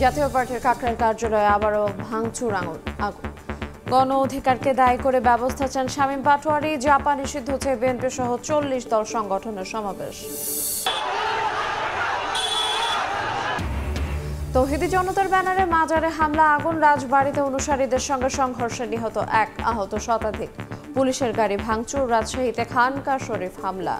জাতীয় পার্টির কাকরাইল কার্যালয়ে আবারও ভাঙচুর আগুন। গণ অধিকারকে দায়ী করে ব্যবস্থা চান শামীম পাটোয়ারি। জাপান নিষিদ্ধ হচ্ছে বিএনপি সহ 40 দল সংগঠনের সমাবেশ। তৌহিদি জনতার ব্যানারে মাজারে হামলা, আগুন, রাজবাড়িতে অনুসারীদের সঙ্গে সংঘর্ষে নিহত 1, আহত শতাধিক। পুলিশের গাড়ি ভাঙচুর, রাজশাহীতে খানকা শরীফ হামলা।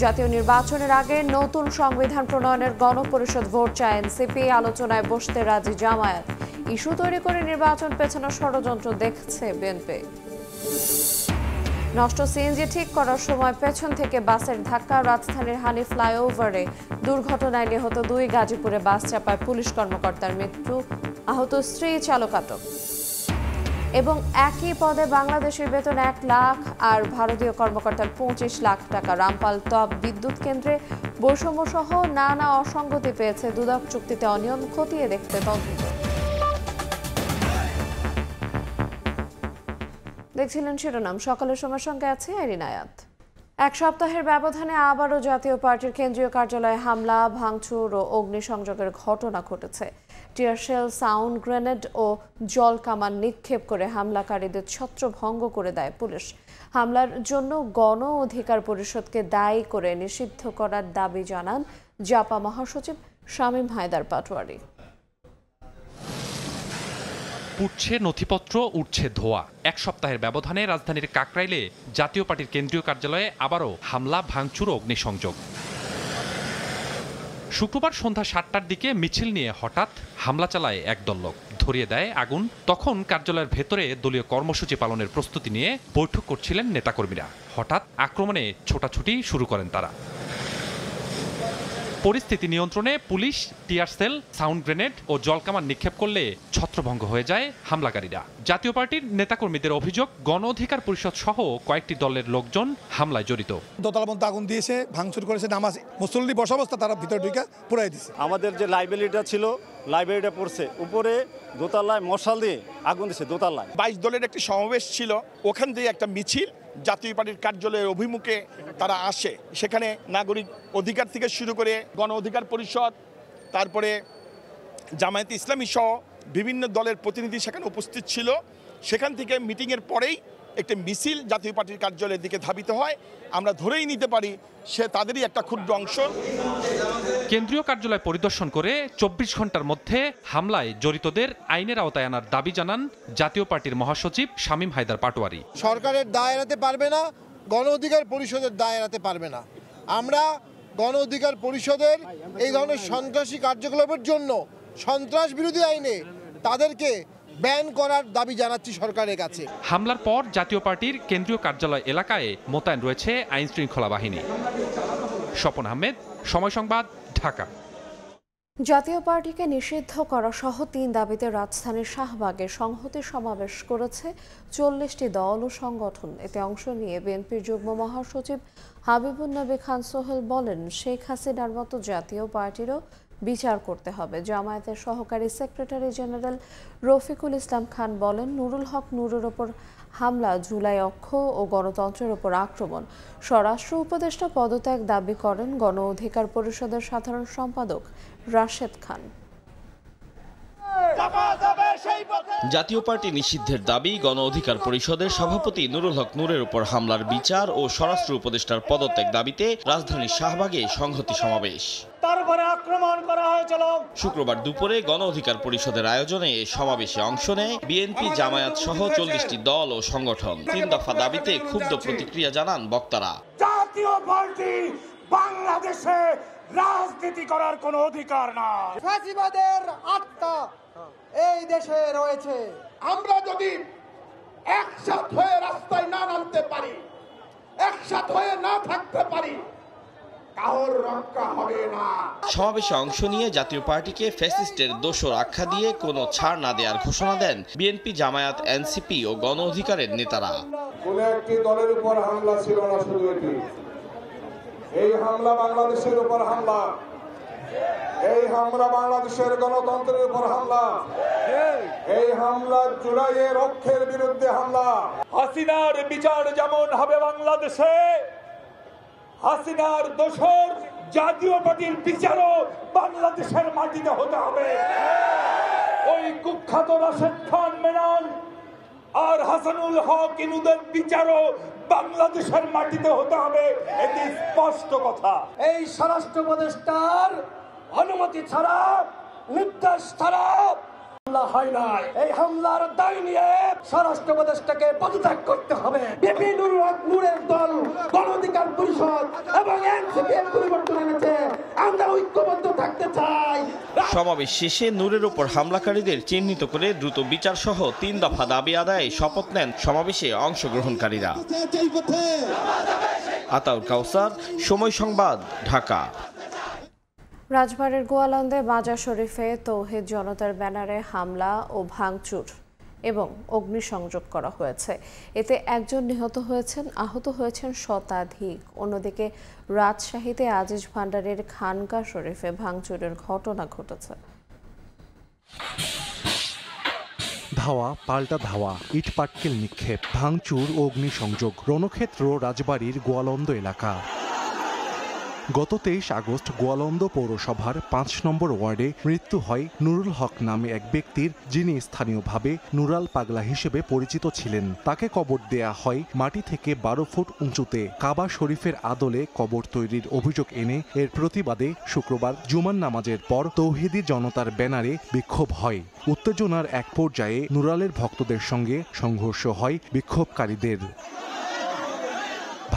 জাতীয় নির্বাচনের আগে নতুন সংবিধান প্রণয়নের গণপরিষদ ভোট চায় এনসিপি, আলোচনায় বসতে রাজি জামায়াত। ইস্যু তৈরি করে নির্বাচন পেছানোর ষড়যন্ত্র দেখছে বিএনপি। নষ্ট সিএনজি ঠিক করার সময় পেছন থেকে বাসের ধাক্কা, রাজধানীর হানি ফ্লাইওভারে দুর্ঘটনায় নিহত 2, গাজীপুরে বাস চাপায় পুলিশ কর্মকর্তার মৃত্যু, আহত স্ত্রী চালক আটক। এবং একই পদে বাংলাদেশের বেতন 1 লাখ আর ভারতীয় কর্মকর্তার 25 লাখ টাকা। রামপাল তাপ বিদ্যুৎ কেন্দ্রে বৈষম্য সহ নানা অসঙ্গতি পেয়েছে দুদক, চুক্তিতে অনিয়ম খতিয়ে দেখতে তদন্ত। দেখছিলেন শিরোনাম, সকালের সময়ের সঙ্গে আছে আইরিন আয়াত। 1 সপ্তাহের ব্যবধানে আবারও জাতীয় পার্টির কেন্দ্রীয় কার্যালয়ে হামলা, ভাঙচুর ও অগ্নিসংযোগের ঘটনা ঘটেছে। টিয়ারশেল, সাউন্ড গ্রেনেড ও জল কামান নিক্ষেপ করে হামলাকারীদের ছত্রভঙ্গ করে দেয় পুলিশ। হামলার জন্য গণ অধিকার পরিষদকে দায়ী করে নিষিদ্ধ করার দাবি জানান জাপা মহাসচিব শামীম হায়দার পাটোয়ারি। পুড়ছে নথিপত্র, উঠছে ধোঁয়া। 1 সপ্তাহের ব্যবধানে রাজধানীর কাকরাইলে জাতীয় পার্টির কেন্দ্রীয় কার্যালয়ে আবারও হামলা, ভাঙচুর ও অগ্নিসংযোগ। শুক্রবার সন্ধ্যা 7টার দিকে মিছিল নিয়ে হঠাৎ হামলা চালায় একদল লোক, ধরিয়ে দেয় আগুন। তখন কার্যালয়ের ভেতরে দলীয় কর্মসূচি পালনের প্রস্তুতি নিয়ে বৈঠক করছিলেন নেতাকর্মীরা। হঠাৎ আক্রমণে ছোটাছুটি শুরু করেন তারা। পরিস্থিতি নিয়ন্ত্রণে পুলিশ টিয়ারশেল, সাউন্ড গ্রেনেড ও জলকামান নিক্ষেপ করলে ছত্রভঙ্গ হয়ে যায় হামলাকারীরা। জাতীয় পার্টির নেতাকর্মীদের অভিযোগ, গণ অধিকার পরিষদ সহ কয়েকটি দলের লোকজন হামলায় জড়িত। দোতলা পর্যন্ত আগুন দিয়েছে, ভাঙচুর করেছে, নামাজ মুসল্লি বসা অবস্থা তারা ভিতরে ঢুকে পুড়াই দিয়েছে। আমাদের যে লাইব্রেরিটা ছিল, লাইব্রেরিটা পড়ছে, উপরে দোতলায় মশাল দিয়ে আগুন দিয়েছে। দোতলায় 22 দলের একটি সমাবেশ ছিল, ওখান থেকে একটা মিছিল জাতীয় পার্টির কার্যালয়ের অভিমুখে তারা আসে। সেখানে নাগরিক অধিকার থেকে শুরু করে গণ অধিকার পরিষদ, তারপরে জামায়াতে ইসলামী সহ বিভিন্ন দলের প্রতিনিধি সেখানে উপস্থিত ছিল। সেখান থেকে মিটিংয়ের পরেই একটি মিছিল জাতীয় পার্টির কার্যালয়ের দিকে ধাবিত হয়। আমরা ধরেই নিতে পারি সে তাদেরই একটা ক্ষুদ্র অংশ। কেন্দ্রীয় কার্যালয় পরিদর্শন করে 24 ঘন্টার মধ্যে হামলায় জড়িতদের আইনের আওতায় আনার দাবি জানান জাতীয় পার্টির মহাসচিব শামীম হায়দার পাটোয়ারি। সরকারের দায় এড়াতে পারবে না, গণ অধিকার পরিষদের দায় এড়াতে পারবে না। আমরা গণ অধিকার পরিষদের এই ধরনের সন্ত্রাসী কার্যকলাপের জন্য সন্ত্রাস বিরোধী আইনে তাদেরকে ব্যান করার দাবি জানাচ্ছি সরকারের কাছে। হামলার পর জাতীয় পার্টির কেন্দ্রীয় কার্যালয় এলাকায় মোতায়েন রয়েছে আইন শৃঙ্খলা বাহিনী। স্বপন আহমেদ, সময় সংবাদ, ঢাকা। জাতীয় পার্টিকে নিষিদ্ধ করা সহ 3 দাবিতে রাজধানীর শাহবাগে সংহতি সমাবেশ করেছে 40টি দল ও সংগঠন। এতে অংশ নিয়ে বিএনপির যুগ্ম মহাসচিব হাবিবুন নবী খান সোহেল বলেন, শেখ হাসিনার মতো জাতীয় পার্টিরও বিচার করতে হবে। জামায়াতের সহকারী সেক্রেটারি জেনারেল রফিকুল ইসলাম খান বলেন, নুরুল হক নুরের ওপর হামলা জুলাই অক্ষ ও গণতন্ত্রের ওপর আক্রমণ। স্বরাষ্ট্র উপদেষ্টা পদত্যাগ দাবি করেন গণ অধিকার পরিষদের সাধারণ সম্পাদক রাশেদ খান। জাতীয় পার্টি নিষিদ্ধের দাবি, গণ অধিকার পরিষদের সভাপতি নুরুল হক নুরের উপর হামলার বিচার ও স্বরাষ্ট্র উপদেষ্টার পদত্যাগ দাবিতে রাজধানীর শাহবাগে সংহতি সমাবেশ। শুক্রবার দুপুরে গণ অধিকার পরিষদের আয়োজনে এ সমাবেশে অংশ নেয় বিএনপি, জামায়াত সহ 40টি দল ও সংগঠন। 3 দফা দাবিতে ক্ষুব্ধ প্রতিক্রিয়া জানান বক্তারা। জাতীয় পার্টি বাংলাদেশে রাজনীতি করার কোনো অধিকার নাই। ফাঁসিবাদের আত্মা এই দেশে রয়েছে। আমরা যদি একসাথ হয়ে রাস্তায় না নামতে পারি, একসাথ হয়ে না থাকতে পারি, কারোর রক্ষা হবে না। সমাবেশে অংশ নিয়ে জাতীয় পার্টিকে ফ্যাসিস্টের দোসর আখ্যা দিয়ে কোনো ছাড় না দেওয়ার ঘোষণা দেন বিএনপি, জামায়াত, এনসিপি ও গণ অধিকারের নেতারা। কোন একটি দলের উপর হামলা ছিল না, শুধু এটি। এই হামলা বাংলাদেশের উপর হামলা, এই হামলা বাংলাদেশের গণতন্ত্রের উপর হামলা, এই হামলা জুলাইয়ের অক্ষের বিরুদ্ধে হামলা। হাসিনার বিচার যেমন হবে বাংলাদেশে, হাসিনার দোসর জাতীয় পার্টির বিচারও বাংলাদেশের মাটিতে হতে হবে। ওই কুখ্যাত রাশেদ খান মেনন আর হাসানুল হক ইনুদের বিচারও বাংলাদেশের মাটিতে হতে হবে, এটি স্পষ্ট কথা। এই স্বরাষ্ট্র উপদেষ্টার অনুমতি ছাড়া, নির্দেশ ছাড়া হামলা হয় নাই। এই হামলার দায় নিয়ে স্বরাষ্ট্র উপদেষ্টাকে পদত্যাগ করতে হবে। বিপি নুরুল হক নূরের দল, গণ অধিকার পরিষদ এবং এনসিপি পরিবর্তন এনেছে, আমরা ঐক্যবদ্ধ থাকতে চাই। সমাবেশ শেষে নূরের উপর হামলাকারীদের চিহ্নিত করে দ্রুত বিচার সহ 3 দফা দাবি আদায়ে শপথ নেন সমাবেশে অংশগ্রহণকারীরা। আতাউর কাউসার, সময় সংবাদ, ঢাকা। রাজবাড়ীর গোয়ালন্দে মাজার শরীফে তৌহিদ জনতার ব্যানারে হামলা ও ভাঙচুর এবং অগ্নিসংযোগ করা হয়েছে। এতে একজন নিহত হয়েছেন, আহত হয়েছেন শতাধিক। অন্যদিকে রাজশাহীতে আজিজ ভান্ডারের খানকা শরীফে ভাঙচুরের ঘটনা ঘটেছে। ধাওয়া পাল্টা ধাওয়া, ইট পাটকেল নিক্ষেপ, ভাঙচুর ও অগ্নিসংযোগ। রণক্ষেত্র রাজবাড়ীর গোয়ালন্দ এলাকা। গত 23 আগস্ট গোয়ালন্দ পৌরসভার 5 নম্বর ওয়ার্ডে মৃত্যু হয় নুরুল হক নামে এক ব্যক্তির, যিনি স্থানীয়ভাবে নুরাল পাগলা হিসেবে পরিচিত ছিলেন। তাকে কবর দেয়া হয় মাটি থেকে 12 ফুট উঁচুতে। কাবা শরীফের আদলে কবর তৈরির অভিযোগ এনে এর প্রতিবাদে শুক্রবার জুমার নামাজের পর তৌহিদি জনতার ব্যানারে বিক্ষোভ হয়। উত্তেজনার এক পর্যায়ে নুরালের ভক্তদের সঙ্গে সংঘর্ষ হয় বিক্ষোভকারীদের।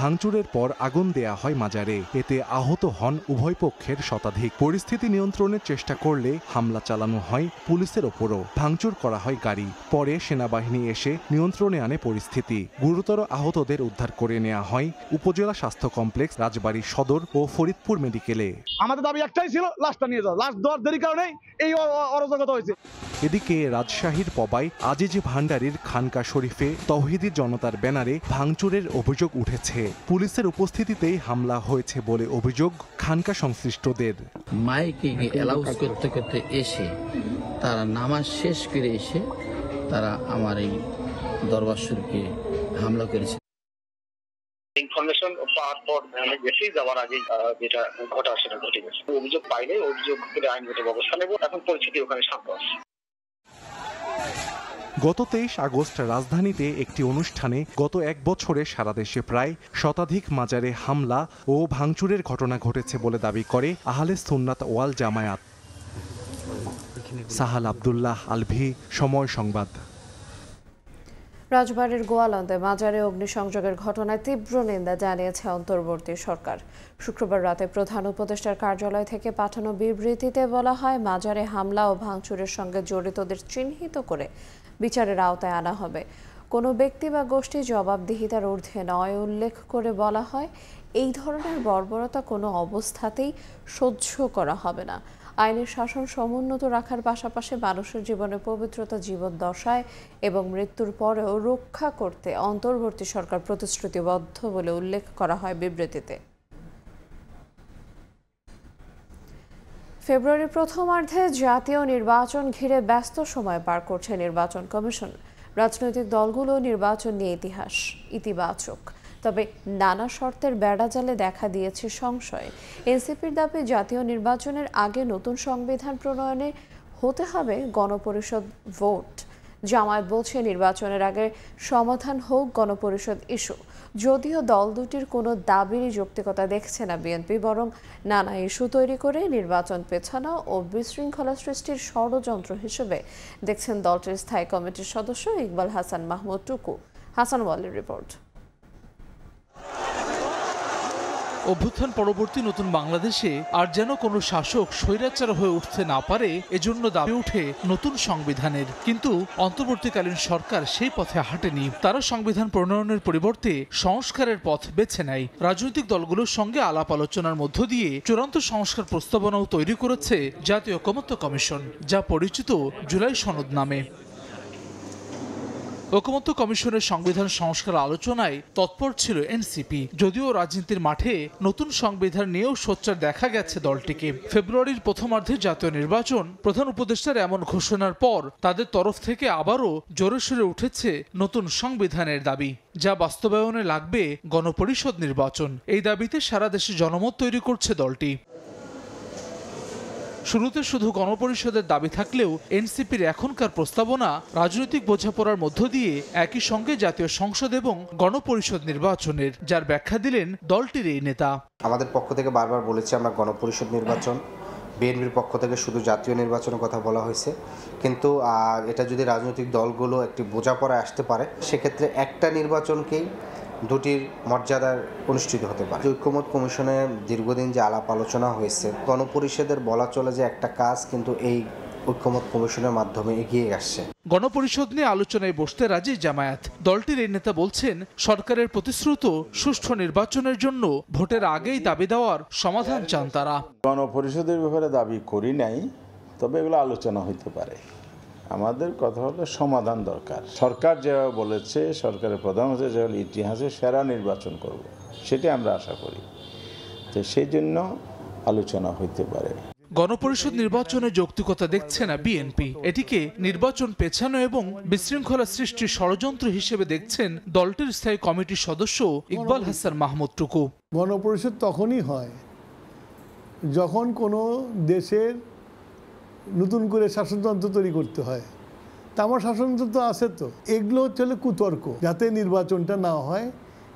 ভাঙচুরের পর আগুন দেয়া হয় মাজারে। এতে আহত হন উভয় পক্ষের শতাধিক। পরিস্থিতি নিয়ন্ত্রণের চেষ্টা করলে হামলা চালানো হয় পুলিশের ওপরও। ভাঙচুর করা হয় গাড়ি। পরে সেনাবাহিনী এসে নিয়ন্ত্রণে আনে পরিস্থিতি। গুরুতর আহতদের উদ্ধার করে নেওয়া হয় উপজেলা স্বাস্থ্য কমপ্লেক্স, রাজবাড়ী সদর ও ফরিদপুর মেডিকেলে। আমাদের দাবি একটাই ছিল, লাশটা নিয়ে যাও। লাশ দেওয়ার দেরি কারণে এই অরাজকতা হয়েছে। এদিকে রাজশাহীর পবায় আজিজ ভান্ডারীর খানকা শরীফে তৌহিদি জনতার ব্যানারে ভাঙচুরের অভিযোগ উঠেছে। পুলিশের উপস্থিতিতেই হামলা হয়েছে বলে অভিযোগ খানকা সংশ্লিষ্টদের। মাইকে অ্যালাউন্স করতে করতে এসে তারা নামাজ শেষ করে এসে তারা আমার এই দরবার শরীফে হামলা করেছে। ইনফরমেশন পাওয়ার পর গেছি, যাওয়ার আগে যেটা ঘটা সেটা ঘটে গেছে। অভিযোগ পাইলে অভিযোগ করে আইনগত ব্যবস্থা নেব। এখন পরিস্থিতি ওখানে শান্ত আছে। গত 23 আগস্ট রাজধানীতে একটি অনুষ্ঠানে গত 1 বছরে সারা দেশে প্রায় শতাধিক মাজারে হামলা ও ভাঙচুরের ঘটনা ঘটেছে বলে দাবি করে আহলে সুন্নাত ওয়াল জামায়াত। সাহাল আব্দুল্লাহ আলভি, সময় সংবাদ। রাজবাড়ীর গোয়ালন্দে মাজারে অগ্নিসংযোগের ঘটনায় তীব্র নিন্দা জানিয়েছে অন্তর্বর্তী সরকার। শুক্রবার রাতে প্রধান উপদেষ্টার কার্যালয় থেকে পাঠানো বিবৃতিতে বলা হয়, মাজারে হামলা ও ভাঙচুরের সঙ্গে জড়িতদের চিহ্নিত করে বিচারের আওতায় আনা হবে। কোনো ব্যক্তি বা গোষ্ঠী জবাবদিহিতার ঊর্ধ্বে নয় উল্লেখ করে বলা হয়, এই ধরনের বর্বরতা কোনো অবস্থাতেই সহ্য করা হবে না। আইনের শাসন সমুন্নত রাখার পাশাপাশি মানুষের জীবনের পবিত্রতা জীবদ্দশায় এবং মৃত্যুর পরেও রক্ষা করতে অন্তর্বর্তী সরকার প্রতিশ্রুতিবদ্ধ বলে উল্লেখ করা হয় বিবৃতিতে। ফেব্রুয়ারির প্রথমার্ধে জাতীয় নির্বাচন ঘিরে ব্যস্ত সময় পার করছে নির্বাচন কমিশন। রাজনৈতিক দলগুলো নির্বাচন নিয়ে ইতিবাচক, তবে নানা শর্তের বেড়াজালে দেখা দিয়েছে সংশয়। এনসিপির দাবি, জাতীয় নির্বাচনের আগে নতুন সংবিধান প্রণয়নে হতে হবে গণপরিষদ ভোট। জামায়াত বলছে, নির্বাচনের আগে সমাধান হোক গণপরিষদ ইস্যু। যদিও দল দুটির কোনো দাবিরই যৌক্তিকতা দেখছে না বিএনপি, বরং নানা ইস্যু তৈরি করে নির্বাচন পেছানো ও বিশৃঙ্খলা সৃষ্টির ষড়যন্ত্র হিসেবে দেখছেন দলটির স্থায়ী কমিটির সদস্য ইকবাল হাসান মাহমুদ টুকু। হাসান ওয়ালির রিপোর্ট। অভ্যুত্থান পরবর্তী নতুন বাংলাদেশে আর যেন কোনো শাসক স্বৈরাচার হয়ে উঠতে না পারে, এজন্য দাবি উঠে নতুন সংবিধানের। কিন্তু অন্তর্বর্তীকালীন সরকার সেই পথে হাঁটেনি। তারা সংবিধান প্রণয়নের পরিবর্তে সংস্কারের পথ বেছে নেয়। রাজনৈতিক দলগুলোর সঙ্গে আলাপ আলোচনার মধ্য দিয়ে চূড়ান্ত সংস্কার প্রস্তাবনাও তৈরি করেছে জাতীয় ঐকমত্য কমিশন, যা পরিচিত জুলাই সনদ নামে। ঐকমত্য কমিশনের সংবিধান সংস্কার আলোচনায় তৎপর ছিল এনসিপি। যদিও রাজনীতির মাঠে নতুন সংবিধান নিয়েও সোচ্চার দেখা গেছে দলটিকে। ফেব্রুয়ারির প্রথমার্ধে জাতীয় নির্বাচন, প্রধান উপদেষ্টার এমন ঘোষণার পর তাদের তরফ থেকে আবারও জোরে সোরে উঠেছে নতুন সংবিধানের দাবি, যা বাস্তবায়নে লাগবে গণপরিষদ নির্বাচন। এই দাবিতে সারা দেশে জনমত তৈরি করছে দলটি। শুরুতে শুধু গণপরিষদের দাবি থাকলেও এনসিপির এখনকার প্রস্তাবনা রাজনৈতিক বোঝাপড়ার মধ্য দিয়ে একই সঙ্গে জাতীয় সংসদ এবং গণপরিষদ নির্বাচনের, যার ব্যাখ্যা দিলেন দলটির এই নেতা। আমাদের পক্ষ থেকে বারবার বলেছি আমরা গণপরিষদ নির্বাচন, বিএনপির পক্ষ থেকে শুধু জাতীয় নির্বাচনের কথা বলা হয়েছে, কিন্তু এটা যদি রাজনৈতিক দলগুলো একটি বোঝাপড়ায় আসতে পারে সেক্ষেত্রে একটা নির্বাচনকেই দুটির মর্যাদার অনুষ্ঠিত হতে পারে। ঐক্যমত কমিশনের দীর্ঘদিন যে আলাপ আলোচনা হয়েছে, গণপরিষদের বলা চলে যে একটা কাজ কিন্তু এই ঐক্যমত কমিশনের মাধ্যমে এগিয়ে আসছে। গণপরিষদ নিয়ে আলোচনায় বসতে রাজি জামায়াত। দলটির এই নেতা বলছেন, সরকারের প্রতিশ্রুত সুষ্ঠু নির্বাচনের জন্য ভোটের আগেই দাবি দেওয়ার সমাধান চান তারা। গণপরিষদের ব্যাপারে দাবি করি নাই, তবে এগুলো আলোচনা হইতে পারে। আমাদের কথা হলো সমাধান দরকার। সরকার যেভাবে বলেছে, সরকারের প্রধানমন্ত্রী যেভাবে ইতিহাসে সেরা নির্বাচন করব, সেটি আমরা আশা করি। তো সেই জন্য আলোচনা হইতে পারে। গণপরিষদ নির্বাচনে যৌক্তিকতা দেখছে না বিএনপি। এটিকে নির্বাচন পেছানো এবং বিশৃঙ্খলা সৃষ্টির ষড়যন্ত্র হিসেবে দেখছেন দলটির স্থায়ী কমিটির সদস্য ইকবাল হাসান মাহমুদ টুকু। গণপরিষদ তখনই হয় যখন কোনো দেশের নতুন করে শাসনতন্ত্র তৈরি করতে হয়। তা আমার শাসনতন্ত্র আছে তো। এগুলো হচ্ছে কুতর্ক, যাতে নির্বাচনটা না হয়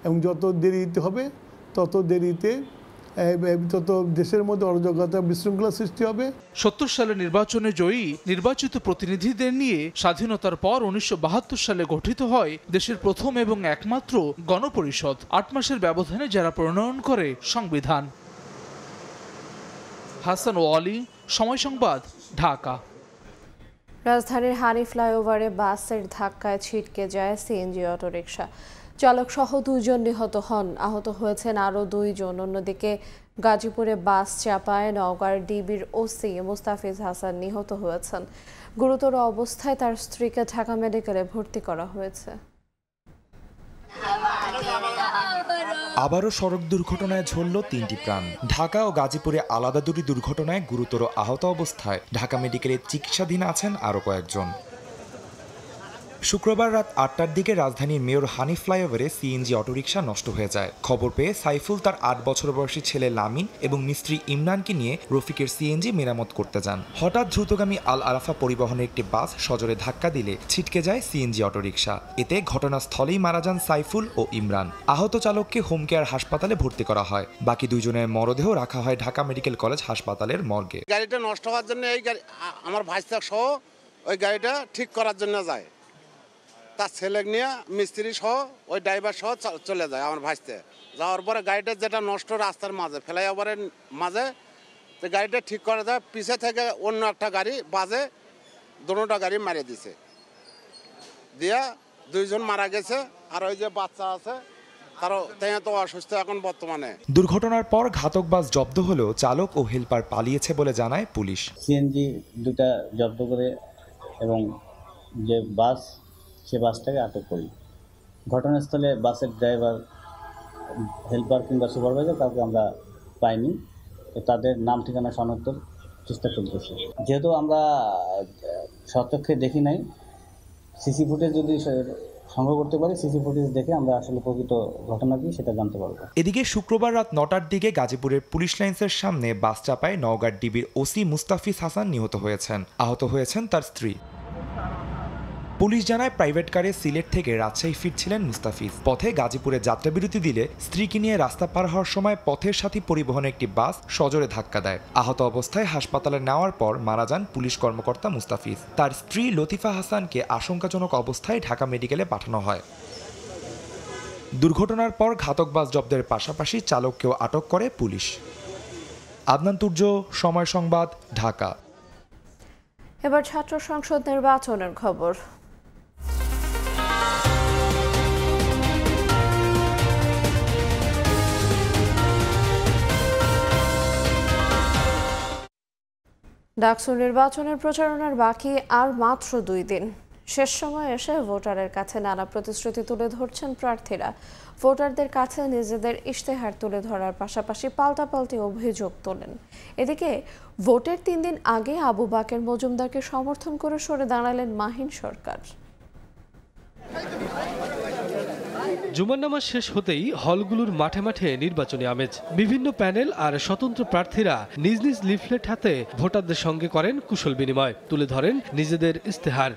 এবং যত দেরিতে হবে তত দেরিতে তত দেশের মধ্যে অরাজকতা বিশৃঙ্খলা সৃষ্টি হবে। 70 সালে নির্বাচনে জয়ী নির্বাচিত প্রতিনিধিদের নিয়ে স্বাধীনতার পর 1972 সালে গঠিত হয় দেশের প্রথম এবং একমাত্র গণপরিষদ। 8 মাসের ব্যবধানে যারা প্রণয়ন করে সংবিধান। হাসান ওয়ালি, সময় সংবাদ, ঢাকা। রাজধানীর হানি ফ্লাইওভারে বাসের ধাক্কায় ছিটকে যায় সিএনজি অটোরিকশা। চালক সহ 2 জন নিহত হন, আহত হয়েছেন আরও 2 জন। অন্যদিকে গাজীপুরে বাস চাপায় নওগাঁর ডিবির ওসি মুস্তাফিজ হাসান নিহত হয়েছেন। গুরুতর অবস্থায় তার স্ত্রীকে ঢাকা মেডিকেলে ভর্তি করা হয়েছে। আবারও সড়ক দুর্ঘটনায় ঝরল 3টি প্রাণ। ঢাকা ও গাজীপুরে আলাদা 2টি দুর্ঘটনায় গুরুতর আহত অবস্থায় ঢাকা মেডিকেলে চিকিৎসাধীন আছেন আরও কয়েকজন। শুক্রবার রাত 8টার দিকে রাজধানীর মেয়র হানি ফ্লাইওভারে সিএনজি অটোরিকশা নষ্ট হয়ে যায়। খবর পেয়ে সাইফুল তার 8 বছর বয়সী ছেলে লামিন এবং মিস্ত্রি ইমরানকে নিয়ে রফিকের সিএনজি মেরামত করতে যান। হঠাৎ দ্রুতগামী আল আরাফা পরিবহনের একটি বাস সজোরে ধাক্কা দিলে ছিটকে যায় সিএনজি অটোরিকশা। এতে ঘটনাস্থলেই মারা যান সাইফুল ও ইমরান। আহত চালককে হোম কেয়ার হাসপাতালে ভর্তি করা হয়। বাকি 2 জনের মরদেহ রাখা হয় ঢাকা মেডিকেল কলেজ হাসপাতালের মর্গে। গাড়িটা নষ্ট হওয়ার জন্য এই গাড়ি আমার ভাইস্তা সহ ওই গাড়িটা ঠিক করার জন্য যায়। তার ছেলে নিয়ে মিস্ত্রি সহ ওই ড্রাইভার সহ চলে যায় আমার ভাইস্তে। যাওয়ার পরে গাড়িটা যেটা নষ্ট রাস্তার মাঝে ফ্লাইওভারের মাঝে, তো গাড়িটা ঠিক করা যায়। পিছে থেকে অন্য একটা গাড়ি বাজে দুটোটা গাড়ি মারিয়ে দিছে, দিয়া 2 জন মারা গেছে। আর ওই যে বাচ্চা আছে তারও তো অসুস্থ এখন বর্তমানে। দুর্ঘটনার পর ঘাতক বাস জব্দ হলেও চালক ও হেলপার পালিয়েছে বলে জানায় পুলিশ। সিএনজি 2টা জব্দ করে এবং যে বাস, সে বাসটাকে আটক করি। ঘটনাস্থলে বাসের ড্রাইভার, হেল্পার কিংবা সুপারভাইজার কাউকে আমরা পাইনি। তাদের নাম ঠিকানা শনাক্তের চেষ্টা চলতেছে। যেহেতু আমরা সচক্ষে দেখি নাই, সিসি ফুটেজ যদি সংগ্রহ করতে পারি, সিসি ফুটেজ দেখে আমরা আসলে প্রকৃত ঘটনা কি সেটা জানতে পারবো। এদিকে শুক্রবার রাত 9টার দিকে গাজীপুরের পুলিশ লাইন্সের সামনে বাস চাপায় নওগাঁর ডিবির ওসি মুস্তাফিজ হাসান নিহত হয়েছেন। আহত হয়েছেন তার স্ত্রী। পুলিশ জানায় প্রাইভেট কারে সিলেট থেকে রাজশাহী ফিরছিলেন মুস্তাফিজ। পথে গাজীপুরে যাত্রাবিরতি দিলে স্ত্রীকে নিয়ে রাস্তা পার হওয়ার সময় পথের সাথী পরিবহনের একটি বাস সজোরে ধাক্কা দেয়। আহত অবস্থায় হাসপাতালে নেওয়ার পর মারা যান পুলিশ কর্মকর্তা মুস্তাফিজ। তার স্ত্রী লতিফা হাসানকে আশঙ্কাজনক অবস্থায় ঢাকা মেডিকেলে পাঠানো হয়। দুর্ঘটনার পর ঘাতক বাস জব্দের পাশাপাশি চালককেও আটক করে পুলিশ। আদনান তুর্য, সময় সংবাদ, ঢাকা। এবার ছাত্র সংসদ নির্বাচনের খবর। ডাকসু নির্বাচনের প্রচারণার বাকি আর মাত্র 2 দিন। শেষ সময় এসে ভোটারের কাছে নানা প্রতিশ্রুতি তুলে ধরছেন প্রার্থীরা। ভোটারদের কাছে নিজেদের ইশতেহার তুলে ধরার পাশাপাশি পাল্টাপাল্টি অভিযোগ তোলেন। এদিকে ভোটের 3 দিন আগে আবু বাকের মজুমদারকে সমর্থন করে সরে দাঁড়ালেন মাহিন সরকার। জুমার নামাজ শেষ হতেই হলগুলোর মাঠে মাঠে নির্বাচনী আমেজ। বিভিন্ন প্যানেল আর স্বতন্ত্র প্রার্থীরা নিজ নিজ লিফলেট হাতে ভোটারদের সঙ্গে করেন কুশল বিনিময়, তুলে ধরেন নিজেদের ইস্তেহার।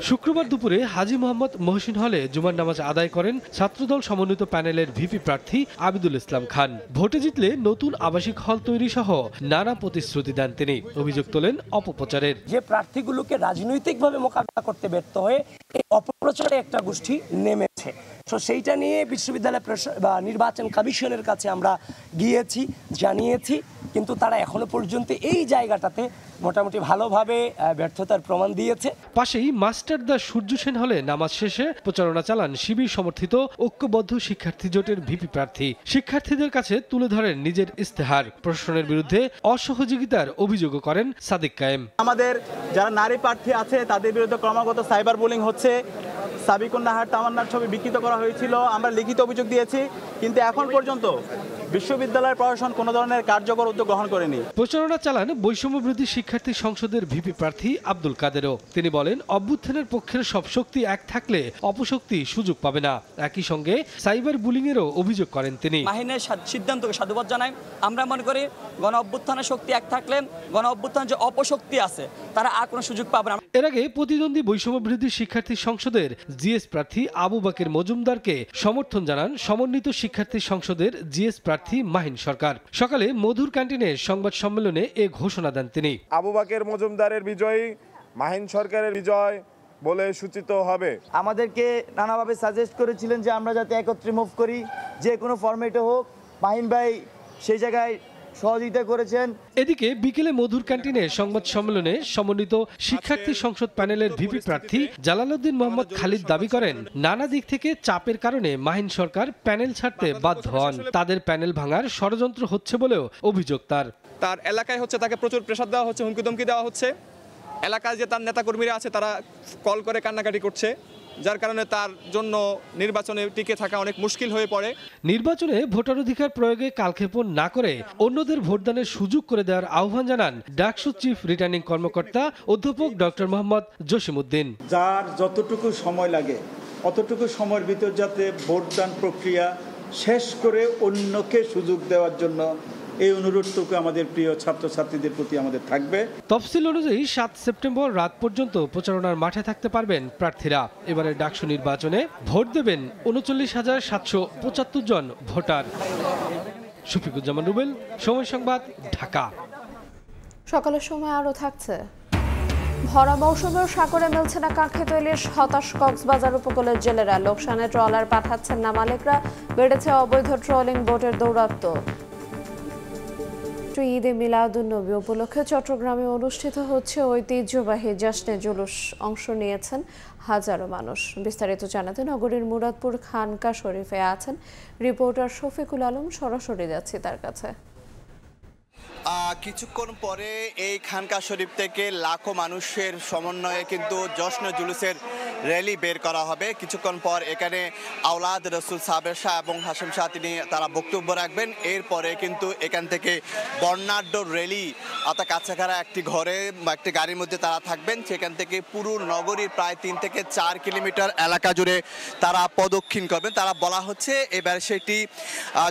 শুক্রবার দুপুরে হাজী মোহাম্মদ মহসিন হলে জুমার নামাজ আদায় করেন ছাত্রদল সমন্বিত প্যানেলের ভিপি প্রার্থী আবিদুল ইসলাম খান। ভোটে জিতলে নতুন আবাসিক হল তৈরি সহ নানা প্রতিশ্রুতি দেন তিনি। অভিযোগ তোলেন অপপ্রচারের। যে প্রার্থীগুলোকে রাজনৈতিকভাবে মোকাবিলা করতে ব্যর্থ হয়ে এই অপপ্রচারে একটা গোষ্ঠী নেমেছে, তো সেইটা নিয়ে বিশ্ববিদ্যালয় বা নির্বাচন কমিশনের কাছে আমরা গিয়েছি, জানিয়েছি, কিন্তু তারা এখনো পর্যন্ত এই জায়গাটাতে মোটামুটি ভালোভাবে ব্যর্থতার প্রমাণ দিয়েছে। পাশেই মাস্টার দা সূর্য সেন হলে নামাজ শেষে প্রচারণা চালান শিবির সমর্থিত ঐক্যবদ্ধ শিক্ষার্থী জোটের ভিপি প্রার্থী। শিক্ষার্থীদের কাছে তুলে ধরেন নিজের ইস্তেহার। প্রশাসনের বিরুদ্ধে অসহযোগিতার অভিযোগও করেন সাদিক কায়েম। আমাদের যারা নারী প্রার্থী আছে তাদের বিরুদ্ধে ক্রমাগত সাইবার বুলিং হচ্ছে। সাবিকুন নাহার তামান্নার ছবি বিকৃত করা হয়েছিল, আমরা লিখিত অভিযোগ দিয়েছি, কিন্তু এখন পর্যন্ত বিশ্ববিদ্যালয়ের প্রশাসন কোনো ধরনের কার্যকর উদ্যোগ গ্রহণ করেনি। প্রচারণা চালান বৈষম্যবিরোধী শিক্ষার্থী সংসদের ভিপি প্রার্থী আব্দুল কাদেরও। তিনি বলেন, অভ্যুত্থানের পক্ষের সব শক্তি এক থাকলে অপশক্তি সুযোগ পাবে না। একই সঙ্গে সাইবার বুলিংয়েরও অভিযোগ করেন তিনি। মাহিনের সিদ্ধান্তকে সাধুবাদ জানাই। আমরা মনে করি গণ অভ্যুত্থানের শক্তি এক থাকলে গণ অভ্যুত্থানের যে অপশক্তি আছে তারা আর কোনো সুযোগ পাবে না। এর আগে প্রতিদ্বন্দ্বী বৈষম্যবিরোধী শিক্ষার্থী সংসদের জিএস প্রার্থী আবু বাকের মজুমদারকে সমর্থন জানান সমন্বিত শিক্ষার্থী সংসদের জিএস প্রার্থী মাহিন সরকার। সকালে মধুর ক্যান্টিনে সংবাদ সম্মেলনে এ ঘোষণা দেন তিনি। আবু বাকের মজুমদারের বিজয়ী, মাহিন সরকারের বিজয় বলে সূচিত হবে। আমাদেরকে নানাভাবে সাজেস্ট করেছিলেন যে আমরা যাতে একত্রে মুভ করি, যে কোনো ফরম্যাটে হোক। মাহিন ভাই সেই জায়গায় সহযোগিতা করেছেন। এদিকে বিকেলে মধুর ক্যান্টিনে সংবাদ সম্মেলনে সমন্বিত শিক্ষার্থী সংসদ প্যানেলের ভিপি প্রার্থী জালালউদ্দিন মোহাম্মদ খালিদ দাবি করেন, নানা দিক থেকে চাপের কারণে মাহিন সরকার প্যানেল ছাড়তে বাধ্য হন। তাদের প্যানেল ভাঙার ষড়যন্ত্র হচ্ছে বলেও অভিযোগ তার। তার এলাকায় হচ্ছে তাকে প্রচুর প্রেসার দেওয়া হচ্ছে, হুমকি ধমকি দেওয়া হচ্ছে। এলাকায় যে তার নেতাকর্মীরা আছে তারা কল করে কান্নাকাটি করছে, যার কারণে তার জন্য নির্বাচনে টিকে থাকা অনেক মুশকিল হয়ে পড়ে। নির্বাচনে ভোটাধিকার প্রয়োগে কালক্ষেপণ না করে অন্যদের ভোটদানের সুযোগ করে দেওয়ার আহ্বান জানান ডাকসু চিফ রিটার্নিং কর্মকর্তা অধ্যাপক ডক্টর মোহাম্মদ জসিমউদ্দিন। যার যতটুকু সময় লাগে অতটুকু সময়ের ভিতর যাতে ভোটদান প্রক্রিয়া শেষ করে অন্যকে সুযোগ দেওয়ার জন্য এই অনুরোধটুকু আমাদের প্রিয় ছাত্রছাত্রীদের প্রতি আমাদের থাকবে। তফসিল অনুযায়ী 7 সেপ্টেম্বর রাত পর্যন্ত প্রচারণার মাঠে থাকতে পারবেন প্রার্থীরা। এবারে ডাকসু নির্বাচনে ভোট দেবেন 39,775 জন ভোটার। শফিকুজ্জামান রুবেল, সময় সংবাদ, ঢাকা। সকালের সময় আরও থাকছে। ভরা মৌসুমেও সাগরে মিলছে না কাঁকড়া ইলিশ, হতাশ কক্সবাজার উপকূলের জেলেরা। লোকসানে ট্রলার পাঠাচ্ছেন না মালিকরা, বেড়েছে অবৈধ ট্রলিং বোটের দৌরাত্ম্য। ঈদে মিলাদুন্নবী উপলক্ষে চট্টগ্রামে অনুষ্ঠিত হচ্ছে ঐতিহ্যবাহী জশ্নে জুলুস। অংশ নিয়েছেন হাজারো মানুষ। বিস্তারিত জানাতে নগরীর মুরাদপুর খানকা শরীফে আছেন রিপোর্টার শফিকুল আলম। সরাসরি যাচ্ছি তার কাছে। কিছুক্ষণ পরে এই খানকা শরীফ থেকে লাখো মানুষের সমন্বয়ে কিন্তু জশ্নে জুলুসের র্যালি বের করা হবে। কিছুক্ষণ পর এখানে আওলাদ রসুল সাবের শাহ এবং হাসিম শাহ তারা বক্তব্য রাখবেন। এরপরে কিন্তু এখান থেকে বর্ণাঢ্য র্যালি অর্থাৎ কাছাকাছি একটি ঘরে বা একটি গাড়ির মধ্যে তারা থাকবেন। সেখান থেকে পুরো নগরীর প্রায় 3 থেকে 4 কিলোমিটার এলাকা জুড়ে তারা প্রদক্ষিণ করবেন। তারা বলা হচ্ছে এবার সেটি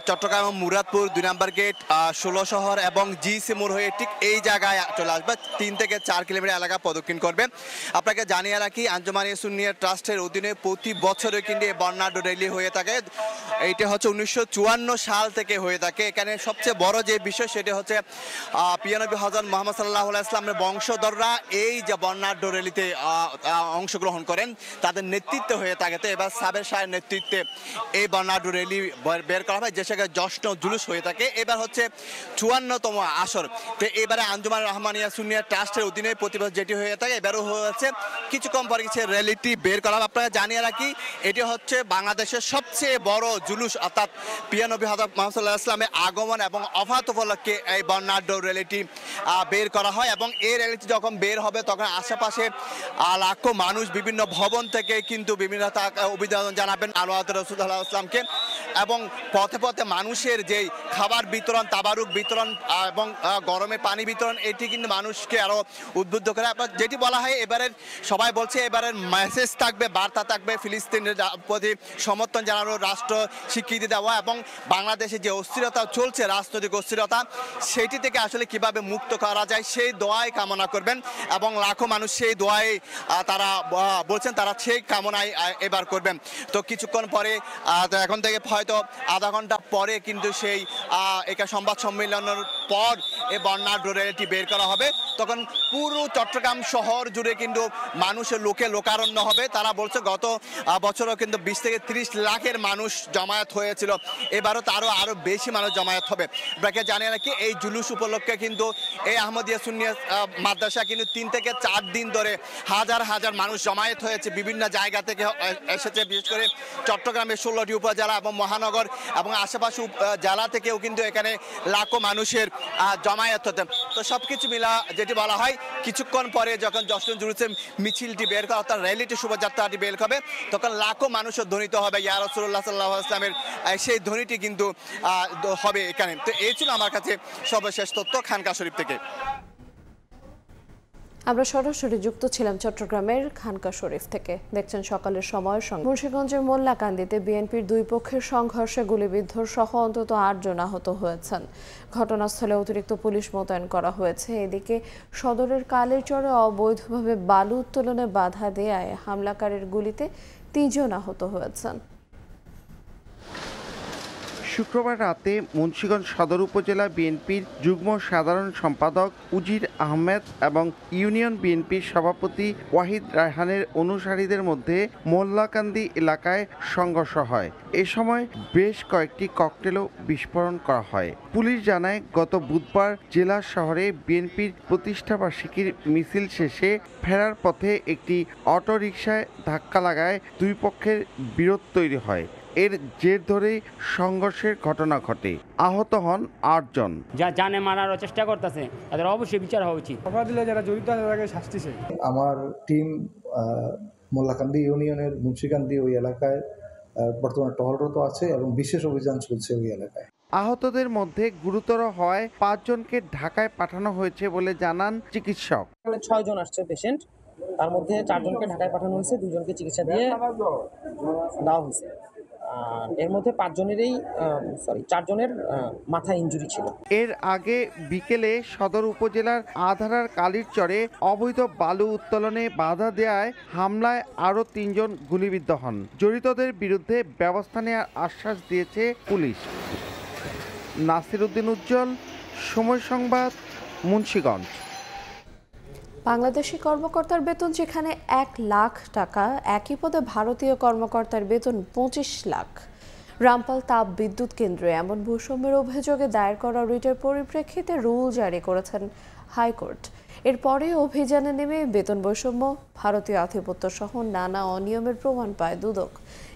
চট্টগ্রাম মুরাদপুর 2 নম্বর গেট, 16 শহর এবং জিসি মোড় হয়ে ঠিক এই জায়গায় চলে আসবে। 3 থেকে 4 কিলোমিটার এলাকা প্রদক্ষিণ করবে। আপনাকে জানিয়ে রাখি, আঞ্জুমানে সুন্নিয়া ট্রাস্টের অধীনে প্রতি বছরে কিন্তু এই বর্ণাঢ্য র্যালি হয়ে থাকে। এইটা হচ্ছে 1954 সাল থেকে হয়ে থাকে। এখানে সবচেয়ে বড় যে বিষয় সেটা হচ্ছে পিয়ানবী হযরত মুহাম্মদ সাল্লাল্লাহু আলাইহি ওয়াসাল্লামের বংশধররা এই যে বর্ণাঢ্য র্যালিতে অংশগ্রহণ করেন তাদের নেতৃত্বে হয়ে থাকে। তো এবার সাবের শাহের নেতৃত্বে এই বর্ণাঢ্য র্যালি বের করা হয়, যে সেখানে জশ্ন জুলুস হয়ে থাকে। এবার হচ্ছে 54তম আসর। তো এবারে আঞ্জুমান রহমানিয়া সুন্নিয়া ট্রাস্টের অধীনে প্রতিবছর যেটি হয়ে থাকে এবারও হয়েছে। কিছুক্ষণ পরে কিছু র্যালিটি বের করা। আপনারা জানিয়ে রাখি, এটি হচ্ছে বাংলাদেশের সবচেয়ে বড় জুলুস, অর্থাৎ পিয়ানবী হযরত মুহাম্মদ সাল্লাল্লাহু আলাইহি ওয়াসাল্লামের আগমন এবং ওফাত উপলক্ষে এই বর্ণাঢ্য র্যালিটি বের করা হয়। এবং এই র্যালিটি যখন বের হবে তখন আশেপাশে লাখো মানুষ বিভিন্ন ভবন থেকে কিন্তু বিভিন্ন অভিনন্দন জানাবেন আওলাদ রাসূল সাল্লাল্লাহু আলাইহি ওয়াসাল্লামকে। এবং পথে পথে মানুষের যেই খাবার বিতরণ, তাবারুক বিতরণ এবং এবং গরমে পানি বিতরণ, এটি কিন্তু মানুষকে আরো উদ্বুদ্ধ করে। যেটি বলা হয় এবারের সবাই বলছে এবারের মেসেজ থাকবে, বার্তা থাকবে ফিলিস্তিনের প্রতি সমর্থন জানানো, রাষ্ট্র স্বীকৃতি দেওয়া এবং বাংলাদেশে যে অস্থিরতা চলছে, রাজনৈতিক অস্থিরতা, সেটি থেকে আসলে কিভাবে মুক্ত করা যায় সেই দোয়াই কামনা করবেন এবং লাখো মানুষ সেই দোয়াই তারা বলছেন তারা সেই কামনায় এবার করবেন। তো কিছুক্ষণ পরে এখন থেকে হয়তো আধা ঘন্টা পরে কিন্তু সেই একা সংবাদ সম্মেলনের পর এই বর্ণাঢ্য র্যালিটি বের করা হবে। তখন পুরো চট্টগ্রাম শহর জুড়ে কিন্তু মানুষের লোকারণ্য হবে। তারা বলছে গত বছরও কিন্তু 20 থেকে 30 লাখের মানুষ জমায়েত হয়েছিল, এবারও আরো বেশি মানুষ জমায়েত হবে। আপনাকে জানিয়ে রাখি এই জুলুস উপলক্ষে কিন্তু এই আহমদিয়া সুন্নিয়া মাদ্রাসা কিন্তু 3 থেকে 4 দিন ধরে হাজার হাজার মানুষ জমায়েত হয়েছে, বিভিন্ন জায়গা থেকে এসেছে, বিশেষ করে চট্টগ্রামের 16টি উপজেলা এবং মহানগর এবং আশেপাশে জেলা থেকেও কিন্তু এখানে লাখো মানুষের জমায়েত হতে। তো সবকিছু মিলা যেটি বলা হয় কিছুক্ষণ পরে যখন জশ্ন জুলুসের মিছিলটি বের করা, অর্থাৎ র্যালিটি শোভাযাত্রাটি বের হবে, তখন লাখো মানুষের ধ্বনিত হবে ইয়া রাসূলুল্লাহ সাল্লাল্লাহু আলাইহি ওয়াসাল্লামের, সেই ধ্বনিটি কিন্তু হবে এখানে। তো এই ছিল আমার কাছে সর্বশেষ তথ্য খানকা শরীফ থেকে। আমরা সরাসরি যুক্ত ছিলাম চট্টগ্রামের খানকা শরীফ থেকে। দেখছেন সকালের সময়ের সঙ্গে। মুন্সিগঞ্জের মোল্লাকান্দিতে বিএনপির দুই পক্ষের সংঘর্ষে গুলিবিদ্ধ সহ অন্তত 8 জন আহত হয়েছেন। ঘটনাস্থলে অতিরিক্ত পুলিশ মোতায়েন করা হয়েছে। এদিকে সদরের কালেরচরে অবৈধভাবে বালু উত্তোলনে বাধা দেয়ায় হামলাকারীর গুলিতে 3 জন আহত হয়েছেন। শুক্রবার রাতে মুন্সিগঞ্জ সদর উপজেলা বিএনপির যুগ্ম সাধারণ সম্পাদক উজির আহমেদ এবং ইউনিয়ন বিএনপির সভাপতি ওয়াহিদ রায়হানের অনুসারীদের মধ্যে মোল্লাকান্দি এলাকায় সংঘর্ষ হয়। এ সময় বেশ কয়েকটি ককটেলও বিস্ফোরণ করা হয়। পুলিশ জানায় গত বুধবার জেলা শহরে বিএনপির প্রতিষ্ঠাবার্ষিকীর মিছিল শেষে ফেরার পথে একটি অটোরিকশায় ধাক্কা লাগায় দুই পক্ষের বিরোধ তৈরি হয়। এর জের ধরেই সংঘর্ষের ঘটনা ঘটে। আহত হন 8 জন। যা জানে মারার চেষ্টা করতেছে তাদের অবশ্যই বিচার হওয়া উচিত। অপরাধীরা যারা জড়িত আছে তাদেরকে শাস্তি চাই। আমার টিম মোল্লাকান্দি ইউনিয়নের মুন্সিকান্দি ওই এলাকায় বর্তমানে টহলরত আছে এবং বিশেষ অভিযান চলছে ওই এলাকায়। আহতদের মধ্যে গুরুতর হওয়ায় 5 জনকে ঢাকায় পাঠানো হয়েছে বলে জানান চিকিৎসক। 6 জন আসছে পেশেন্ট, তার মধ্যে 4 জনকে ঢাকায় পাঠানো হয়েছে, 2 জনকে চিকিৎসা দিয়ে দেওয়া হয়েছে। এর মধ্যে 4 জনের মাথা ইনজুরি ছিল। এর আগে বিকেলে সদর উপজেলার আধারার কালিরচরে অবৈধ বালু উত্তোলনে বাধা দেয়ায় হামলায় আরও 3 জন গুলিবিদ্ধ হন। জড়িতদের বিরুদ্ধে ব্যবস্থা নেওয়ার আশ্বাস দিয়েছে পুলিশ। নাসির উদ্দিন উজ্জ্বল, সময় সংবাদ, মুন্সিগঞ্জ। বাংলাদেশি কর্মকর্তার বেতন যেখানে 1 লাখ টাকা, একই পদে ভারতীয় কর্মকর্তার বেতন 25 লাখ। রামপাল তাপ বিদ্যুৎ কেন্দ্রে এমন বৈষম্যের অভিযোগে দায়ের করা রিটের পরিপ্রেক্ষিতে রুল জারি করেছেন হাইকোর্ট। এরপরে অভিযানে নেমে বেতন বৈষম্য, ভারতীয় আধিপত্য সহ নানা অনিয়মের প্রমাণ পায় দুদক।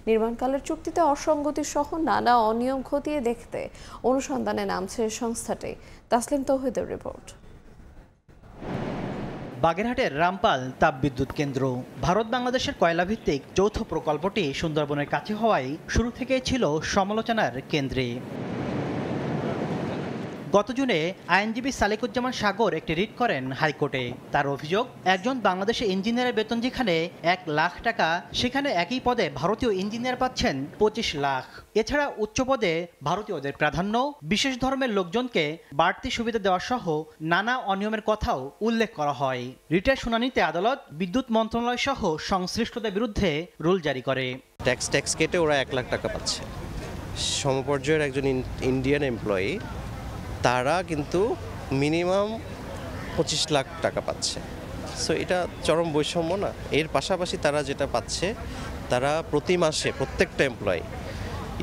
নির্মাণকালের চুক্তিতে অসঙ্গতি সহ নানা অনিয়ম খতিয়ে দেখতে অনুসন্ধানে নামছে সংস্থাটি। তাসলিম তৌহিদের রিপোর্ট। বাগেরহাটের রামপাল তাপবিদ্যুৎ কেন্দ্র ভারত বাংলাদেশের কয়লাভিত্তিক যৌথ প্রকল্পটি সুন্দরবনের কাছে হওয়ায় শুরু থেকেই ছিল সমালোচনার কেন্দ্রে। গত জুনে আইনজীবী সালেকুজ্জামান সাগর একটি রিট করেন হাইকোর্টে। তার অভিযোগ, একজন বাংলাদেশি ইঞ্জিনিয়ারের বেতন যেখানে 1 লাখ টাকা, সেখানে একই পদে ভারতীয় ইঞ্জিনিয়ার পাচ্ছেন 25 লাখ। এছাড়া উচ্চ পদে ভারতীয়দের প্রাধান্য, বিশেষ ধর্মের লোকজনকে বাড়তি সুবিধা দেওয়া সহ নানা অনিয়মের কথাও উল্লেখ করা হয়। রিটের শুনানিতে আদালত বিদ্যুৎ মন্ত্রণালয় সহ সংশ্লিষ্টদের বিরুদ্ধে রুল জারি করে। ট্যাক্স কেটে ওরা 1 লাখ টাকা পাচ্ছে। সমপর্যায়ের একজন ইন্ডিয়ান এমপ্লয়ি, তারা কিন্তু মিনিমাম 25 লাখ টাকা পাচ্ছে। সো এটা চরম বৈষম্য না? এর পাশাপাশি তারা যেটা পাচ্ছে, তারা প্রতি মাসে প্রত্যেকটা এমপ্লয়ি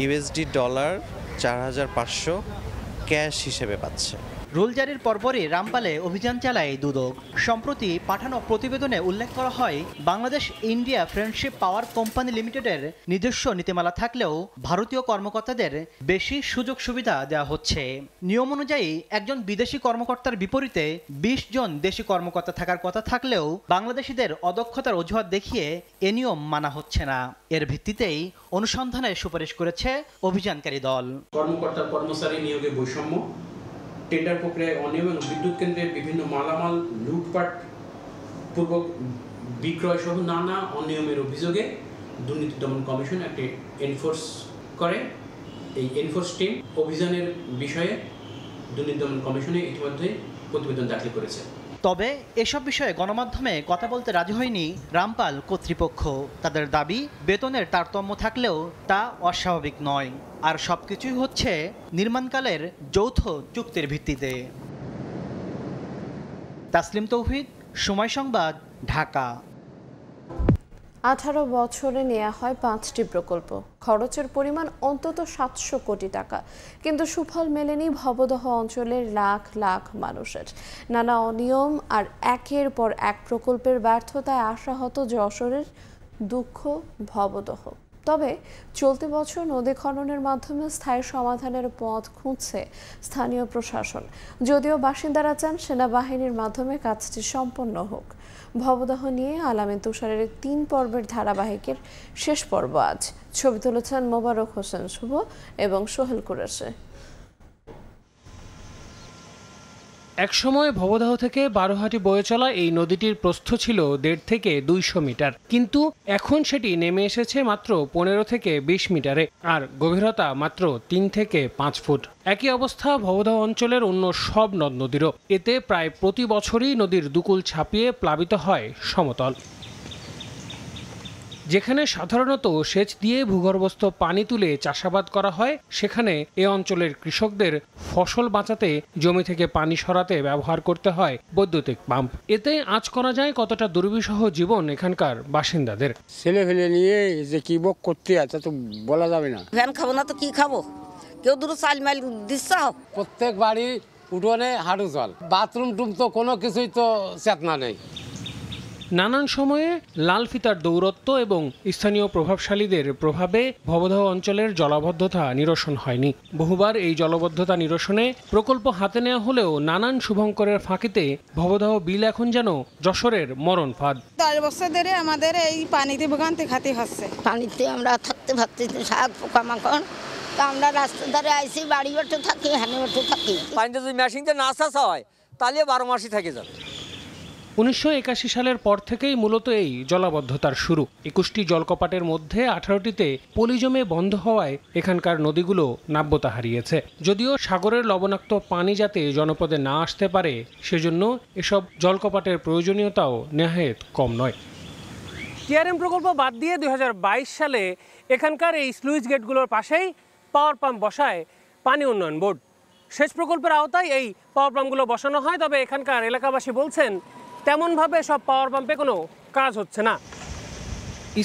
USD $4,500 ক্যাশ হিসেবে পাচ্ছে। রুল জারির পরপরই রামপালে অভিযান চালায় দুদক। সম্প্রতি পাঠানো প্রতিবেদনে উল্লেখ করা হয়, Bangladesh India friendship power company লিমিটেডের নিজস্ব নীতিমালা থাকলেও ভারতীয় কর্মকর্তাদের বেশি সুযোগ সুবিধা দেওয়া হচ্ছে। নিয়ম অনুযায়ী একজন বিদেশি কর্মকর্তার বিপরীতে 20 জন দেশি কর্মকর্তা থাকার কথা থাকলেও বাংলাদেশিদের অদক্ষতার অজুহাত দেখিয়ে এ নিয়ম মানা হচ্ছে না। এর ভিত্তিতেই অনুসন্ধানের সুপারিশ করেছে অভিযানকারী দল। কর্মকর্তা কর্মচারী নিয়োগে বৈষম্য টেন্ডার প্রক্রিয়ায় অনিয়ম এবং বিদ্যুৎ কেন্দ্রের বিভিন্ন মালামাল লুটপাট পূর্বক বিক্রয় সহ নানা অনিয়মের অভিযোগে দুর্নীতি দমন কমিশন একটি এনফোর্স করে। এই এনফোর্স টিম অভিযানের বিষয়ে দুর্নীতি দমন কমিশনে ইতিমধ্যে প্রতিবেদন দাখিল করেছে। তবে এসব বিষয়ে গণমাধ্যমে কথা বলতে রাজি হয়নি রামপাল কর্তৃপক্ষ। তাদের দাবি, বেতনের তারতম্য থাকলেও তা অস্বাভাবিক নয়, আর সবকিছুই হচ্ছে নির্মাণকালের যৌথ চুক্তির ভিত্তিতে। তাসলিম তৌহিদ, সময় সংবাদ, ঢাকা। 18 বছরে নেওয়া হয় 5টি প্রকল্প, খরচের পরিমাণ অন্তত 700 কোটি টাকা, কিন্তু সুফল মেলেনি ভবদহ অঞ্চলের লাখ লাখ মানুষের। নানা অনিয়ম আর একের পর এক প্রকল্পের ব্যর্থতায় আশাহত যশোরের, দুঃখ ভবদহ। তবে চলতি বছর নদী খননের মাধ্যমে স্থায়ী সমাধানের পথ খুঁজছে স্থানীয় প্রশাসন, যদিও বাসিন্দারা চান সেনাবাহিনীর মাধ্যমে কাজটি সম্পন্ন হোক। ভবদহ নিয়ে আলামিন তুষারের 3 পর্বের ধারাবাহিকের শেষ পর্ব আজ। ছবি তুলেছেন মোবারক হোসেন শুভ এবং সোহেল কুরেশি। একসময় ভবদহ থেকে বারোহাটি বয়ে চলা এই নদীটির প্রস্থ ছিল 1.5 থেকে 200 মিটার, কিন্তু এখন সেটি নেমে এসেছে মাত্র 15 থেকে 20 মিটারে, আর গভীরতা মাত্র 3 থেকে 5 ফুট। একই অবস্থা ভবদহ অঞ্চলের অন্য সব নদ নদীরও। এতে প্রায় প্রতি বছরই নদীর দুকুল ছাপিয়ে প্লাবিত হয় সমতল। যেখানে সাধারণত সেচ দিয়ে ভূগর্ভস্থ পানি তুলে চাষাবাদ করা হয়, সেখানে এ অঞ্চলের কৃষকদের ফসল বাঁচাতে জমি থেকে পানি সরাতে ব্যবহার করতে হয় বৈদ্যুতিক পাম্প। এতে আঁচ করা যায় কতটা দুর্বিষহ জীবন এখানকার বাসিন্দাদের। ছেলে ফেলে নিয়ে যে কি বক করতে আছে তো বলা যাবে না। ভ্যান খাবো না তো কি খাবো? কেউ দুটো চাল মাইল দিচ্ছে। প্রত্যেক বাড়ি উঠোনে হাঁটু জল, বাথরুম টুম তো কোনো কিছুই তো চেতনা নেই। নানান সময়ে লাল ফিতার দৌরত্ব এবং স্থানীয় প্রভাবশালীদের প্রভাবে ভবদহ অঞ্চলের জলাবদ্ধতা নিরসন হয়নি। বহুবার এই জলাবদ্ধতা নিরসনে প্রকল্প হাতে নেওয়া হলেও নানান শুভঙ্করের ফাঁকিতে ভবদহ বিল এখন যেন যশোরের মরণ ফাঁদ। 10 বছর ধরে আমাদের এই পানিতে ভোগান্তি খাতে হচ্ছে। পানিতে আমরা থাকতে পারতেছি, শাক পোকামাকড়। তা আমরা রাস্তা ধারে আইসি, বাড়ি বাটে থাকি, হানি বাটে থাকি। পানিতে যদি মেশিনটা না চাষা হয় তাহলে 12 মাসই থেকে যাবে। 1981 সালের পর থেকেই মূলত এই জলাবদ্ধতার শুরু। 21টি জলকপাটের মধ্যে 18টিতে পলি জমে বন্ধ হওয়ায় এখানকার নদীগুলো নাব্যতা হারিয়েছে। যদিও সাগরের লবণাক্ত পানি যাতে জনপদে না আসতে পারে, সেজন্য এসব জলকপাটের প্রয়োজনীয়তাও নেহায়েত কম নয়। টিআরএম প্রকল্প বাদ দিয়ে 2022 সালে এখানকার এই স্লুইস গেটগুলোর পাশেই পাওয়ার পাম্প বসায় পানি উন্নয়ন বোর্ড। সেচ প্রকল্পের আওতায় এই পাওয়ার পাম্পগুলো বসানো হয়, তবে এখানকার এলাকাবাসী বলছেন তেমনভাবে সব পাওয়ার পাম্পে কোনো কাজ হচ্ছে না।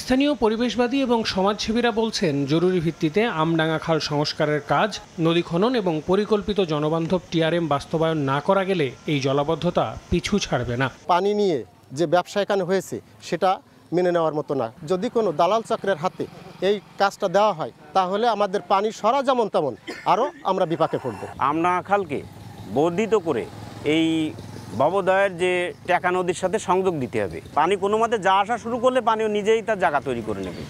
স্থানীয় পরিবেশবাদী এবং সমাজসেবীরা বলছেন, জরুরি ভিত্তিতে আমডাঙ্গা খাল সংস্কারের কাজ, নদী খনন এবং পরিকল্পিত জনবান্ধব টিআরএম বাস্তবায়ন না করা গেলে এই জলাবদ্ধতা পিছু ছাড়বে না। পানি নিয়ে যে ব্যবসা এখানে হয়েছে সেটা মেনে নেওয়ার মতো না। যদি কোনো দালাল চক্রের হাতে এই কাজটা দেওয়া হয় তাহলে আমাদের পানি সরা যেমন তেমন আরও আমরা বিপাকে পড়ব। আমডাঙ্গা খালকে বর্ধিত করে এই ভবদহের যে টেকা নদীর সাথে সংযোগ দিতে হবে। পানি কোনো মতে যা আসা শুরু করলে পানিও নিজেই তার জায়গা তৈরি করে নেবে।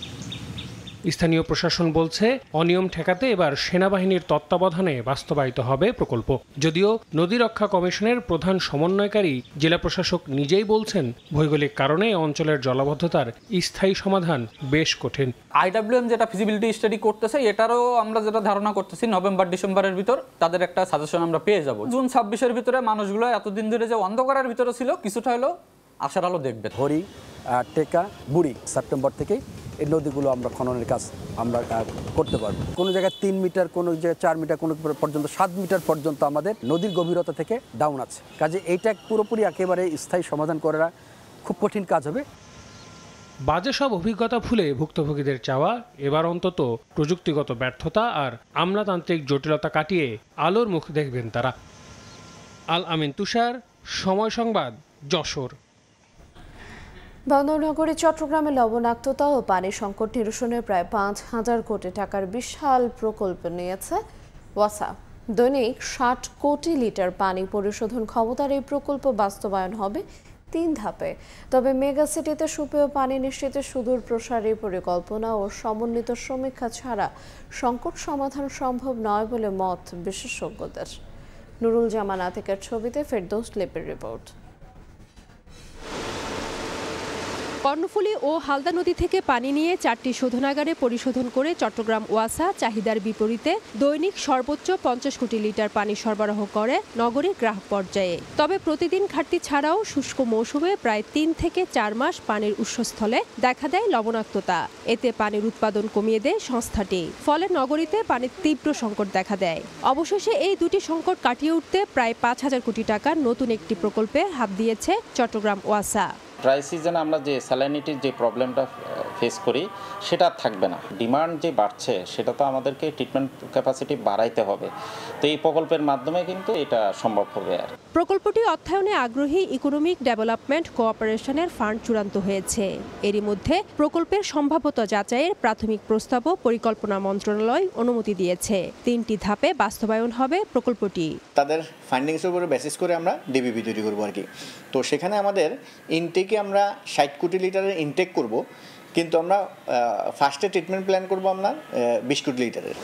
স্থানীয় প্রশাসন বলছে, অনিয়ম ঠেকাতে এবার সেনাবাহিনীর তত্ত্বাবধানে বাস্তবায়িত হবে প্রকল্প। যদিও নদী রক্ষা কমিশনের প্রধান সমন্বয়কারী জেলা প্রশাসক নিজেই বলছেন, ভৌগোলিক কারণে অঞ্চলের জলাবদ্ধতার স্থায়ী সমাধান বেশ কঠিন। IWM যেটা ফিজিবিলিটি স্টাডি করতেছে, এটারও আমরা যেটা ধারণা করতেছি নভেম্বর-ডিসেম্বরের ভিতর তাদের একটা সাজেশন আমরা পেয়ে যাব। জুন 26-এর ভিতরে মানুষগুলো এতদিন ধরে যে অন্ধকারের ভিতরে ছিল, কিছুটা হলেও আশার আলো দেখবে। হরি, টেকা, বুড়ি সেপ্টেম্বর থেকেই এই নদীগুলো আমরা খননের কাজ আমরা করতে পারবো। কোনো জায়গায় 3 মিটার, কোনো জায়গায় 4 মিটার, কোনো পর্যন্ত 7 মিটার পর্যন্ত আমাদের নদীর গভীরতা থেকে ডাউন আছে। কাজে এইটা পুরোপুরি একেবারে স্থায়ী সমাধান করা খুব কঠিন কাজ হবে। বাজে সব অভিজ্ঞতা ভুলে ভুক্তভোগীদের চাওয়া, এবার অন্তত প্রযুক্তিগত ব্যর্থতা আর আমলাতান্ত্রিক জটিলতা কাটিয়ে আলোর মুখ দেখবেন তারা। আল আমিন তুষার, সময় সংবাদ, যশোর। বন্দরনগরী চট্টগ্রামে লবণাক্ততা ও পানি সংকট নিরসনে প্রায় 5,000 কোটি টাকার বিশাল প্রকল্প নিয়েছে ওয়াসা। দৈনিক 60 কোটি লিটার পানি পরিশোধন ক্ষমতার এই প্রকল্প বাস্তবায়ন হবে 3 ধাপে। তবে মেগা সিটিতে সুপেয় পানি নিশ্চিতে সুদূর প্রসারী পরিকল্পনা ও সমন্বিত সমীক্ষা ছাড়া সংকট সমাধান সম্ভব নয় বলে মত বিশেষজ্ঞদের। নুরুল জামান আতিকের ছবিতে ফেরদৌস লিপির রিপোর্ট। কর্ণফুলী ও হালদা নদী থেকে পানি নিয়ে 4টি শোধনাগারে পরিশোধন করে চট্টগ্রাম ওয়াসা চাহিদার বিপরীতে দৈনিক সর্বোচ্চ 50 কোটি লিটার পানি সরবরাহ করে নগরীর গ্রাহক পর্যায়ে। তবে প্রতিদিন ঘাটতি ছাড়াও শুষ্ক মৌসুমে প্রায় 3 থেকে 4 মাস পানির উৎসস্থলে দেখা দেয় লবণাক্ততা। এতে পানির উৎপাদন কমিয়ে দেয় সংস্থাটি, ফলে নগরীতে পানির তীব্র সংকট দেখা দেয়। অবশেষে এই দুটি সংকট কাটিয়ে উঠতে প্রায় 5,000 কোটি টাকার নতুন একটি প্রকল্পে হাত দিয়েছে চট্টগ্রাম ওয়াসা। ড্রাই সিজনে আমরা যে স্যালাইনিটির যে প্রবলেমটা ফেস করি সেটা থাকবে না। ডিমান্ড যে বাড়ছে সেটা তো আমাদেরকে ট্রিটমেন্ট ক্যাপাসিটি বাড়াইতে হবে, তো এই প্রকল্পের মাধ্যমে কিন্তু এটা সম্ভব হবে। আর প্রকল্পটি অর্থায়নে আগ্রহী ইকোনমিক ডেভেলপমেন্ট কোঅপারেশনের ফান্ড চূড়ান্ত হয়েছে। এরই মধ্যে প্রকল্পের সম্ভাব্যতা যাচাইয়ের প্রাথমিক প্রস্তাবও পরিকল্পনা মন্ত্রণালয় অনুমতি দিয়েছে। 3টি ধাপে বাস্তবায়ন হবে প্রকল্পটি। তাদের ফাইন্ডিংসের উপরে বেসিস করে আমরা ডিবিপি তৈরি করবো আর কি। তো সেখানে আমাদের ইনটেকে আমরা 60 কোটি লিটারের ইনটেক করব, কিন্তু আমরা ফার্স্টে ট্রিটমেন্ট প্ল্যান করব আমরা 20 কোটি লিটারের।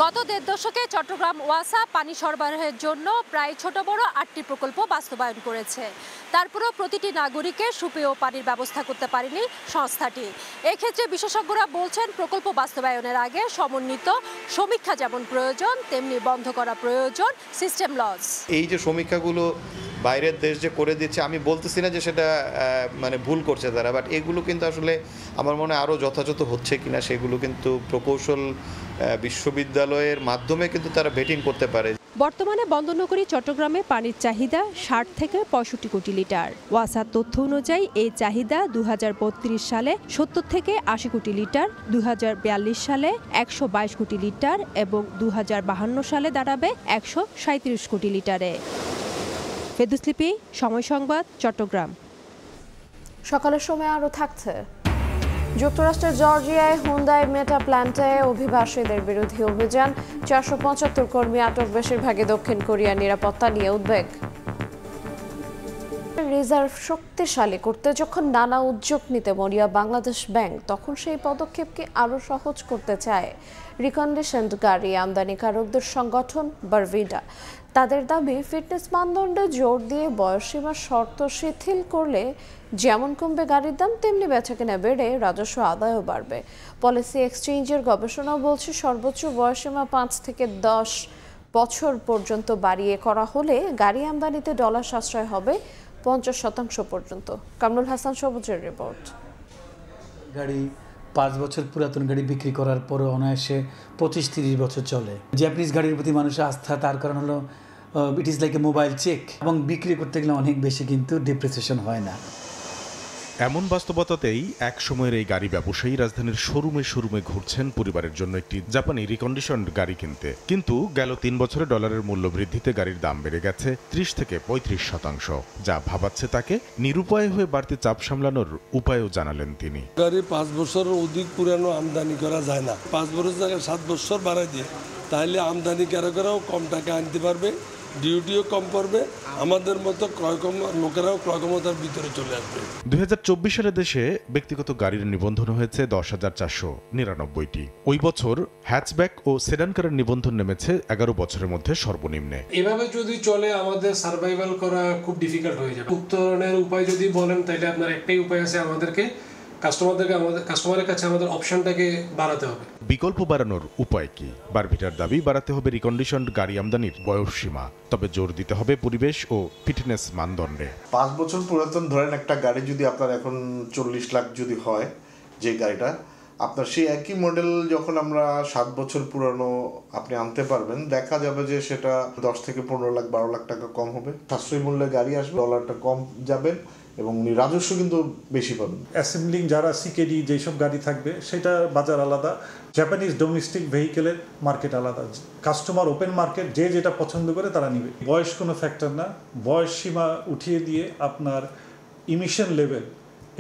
গত 1.5 দশকে চট্টগ্রাম ওয়াসা পানি সরবরাহের জন্য প্রায় ছোট বড় 8টি প্রকল্প বাস্তবায়ন করেছে। তারপরও প্রতিটি নাগরিকের সুপেয় পানির ব্যবস্থা করতে পারেনি সংস্থাটি। এক্ষেত্রে বিশেষজ্ঞরা বলছেন, প্রকল্প বাস্তবায়নের আগে সমন্বিত সমীক্ষা যেমন প্রয়োজন, তেমনি বন্ধ করা প্রয়োজন সিস্টেম লস। এই যে সমীক্ষাগুলো বাইরের দেশ যে করে দিচ্ছে, আমি বলতেছি না যে সেটা মানে ভুল করছে তারা, বাট এগুলো কিন্তু আসলে আমার মনে হয় আরও যথাযথ হচ্ছে কিনা সেগুলো কিন্তু প্রকৌশল বিশ্ববিদ্যালয়ের মাধ্যমে কিন্তু তারা ভেটিং করতে পারে। বর্তমানে বন্দরনগরী চট্টগ্রামে পানির চাহিদা 60 থেকে 65 কোটি লিটার। ওয়াসার তথ্য অনুযায়ী এই চাহিদা 2032 সালে 70 থেকে 80 কোটি লিটার, 2042 সালে 122 কোটি লিটার এবং 2052 সালে দাঁড়াবে 137 কোটি লিটারে। ফেরদৌস লিপি, সময় সংবাদ, চট্টগ্রাম। সকালের সময় আরও থাকছে। যুক্তরাষ্ট্রের জর্জিয়ায় হুন্দাই মেটা প্ল্যান্টে অভিবাসীদের বিরোধী অভিযান, 475 কর্মী আটক, বেশিরভাগই দক্ষিণ কোরিয়ার নিরাপত্তা নিয়ে উদ্বেগ। রিজার্ভ শক্তিশালী করতে যখন নানা উদ্যোগ নিতে মরিয়া বাংলাদেশ ব্যাংক, তখন সেই পদক্ষেপকে আরও সহজ করতে চায় রিকন্ডিশনড গাড়ি আমদানিকারকদের সংগঠন বারভিডা। তাদের দাবি, ফিটনেস মানদণ্ডে জোর দিয়ে বয়সসীমার শর্ত শিথিল করলে যেমন কমবে গাড়ির দাম, তেমনি বেচাকেনা বেড়ে রাজস্ব আদায়ও বাড়বে। পলিসি এক্সচেঞ্জের গবেষণাও বলছে, সর্বোচ্চ বয়সসীমা 5 থেকে 10 বছর পর্যন্ত বাড়িয়ে করা হলে গাড়ি আমদানিতে ডলার সাশ্রয় হবে 50% পর্যন্ত। কামরুল হাসান সবুজের রিপোর্ট। গাড়ি 5 বছর পুরাতন গাড়ি বিক্রি করার পরে অনায়াসে 25-30 বছর চলে। জাপানিজ গাড়ির প্রতি মানুষের আস্থা, তার কারণ হলো it is like a mobile check, এবং বিক্রি করতে গেলে অনেক বেশি কিন্তু ডিপ্রিসিয়েশন হয় না। এমন বাস্তবতাতেই এক সময়ের এই গাড়ি ব্যবসায়ী রাজধানীর শোরুমে ঘুরছেন পরিবারের জন্য একটি জাপানি রিকন্ডিশনড গাড়ি কিনতে। কিন্তু গেল 3 বছরে ডলারের মূল্য বৃদ্ধিতে গাড়ির দাম বেড়ে গেছে 30 থেকে 35%, যা ভাবাচ্ছে তাকে নিরুপায় হয়ে বাড়তি চাপ সামলানোর উপায়ও জানালেন তিনি। গাড়ি 5 বছরের অধিক পুরানো আমদানি করা যায় না। 5 বছর জায়গায় 7 বছর বাড়াই দিয়ে, তাহলে আমদানিকারকেরাও কম টাকা আনতে পারবে, ডিউটিও কম পড়বে, আমাদের মতো লোকেরাও ক্রয় ক্ষমতার ভিতরে চলে আসবে। 2024 সালে দেশে ব্যক্তিগত গাড়ির নিবন্ধন হয়েছে 10,499টি। ওই বছর হ্যাচব্যাক ও সেডান কারের নিবন্ধন নেমেছে 11 বছরের মধ্যে সর্বনিম্নে। এভাবে যদি চলে আমাদের সার্ভাইভাল করা খুব ডিফিকাল্ট হয়ে যাবে। উত্তরণের উপায় যদি বলেন, তাহলে আপনার একটাই উপায় আছে, আমাদের কাস্টমারের কাছে আমাদের অপশনটাকে বাড়াতে হবে। বিকল্প বাড়ানোর উপায় কি? বারভিটার দাবি, বাড়াতে হবে রিকন্ডিশনড গাড়ি আমদানির বয়সসীমা, তবে জোর দিতে হবে পরিবেশ ও ফিটনেস মানদণ্ডে। 5 বছর পুরাতন ধরেন একটা গাড়ি যদি আপনার এখন 40 লাখ যদি হয়, যে গাড়িটা আপনার সেই একই মডেল যখন আমরা 7 বছর পুরানো আপনি আনতে পারবেন, দেখা যাবে যে সেটা 10 থেকে 15 লাখ 12 লাখ টাকা কম হবে। সাশ্রয়ী মূল্যে গাড়ি আসবে, ডলারটা কম যাবেন এবং রাজস্ব কিন্তু বেশি পাবেন। অ্যাসেম্বলিং যারা সিকেডি যেসব গাড়ি থাকবে সেটা বাজার আলাদা, জাপানিজ ডোমেস্টিক ভেহিকেলের মার্কেট আলাদা। কাস্টমার ওপেন মার্কেট, যে যেটা পছন্দ করে তারা নিবে। বয়স কোনো ফ্যাক্টর না, বয়স সীমা উঠিয়ে দিয়ে আপনার ইমিশন লেভেল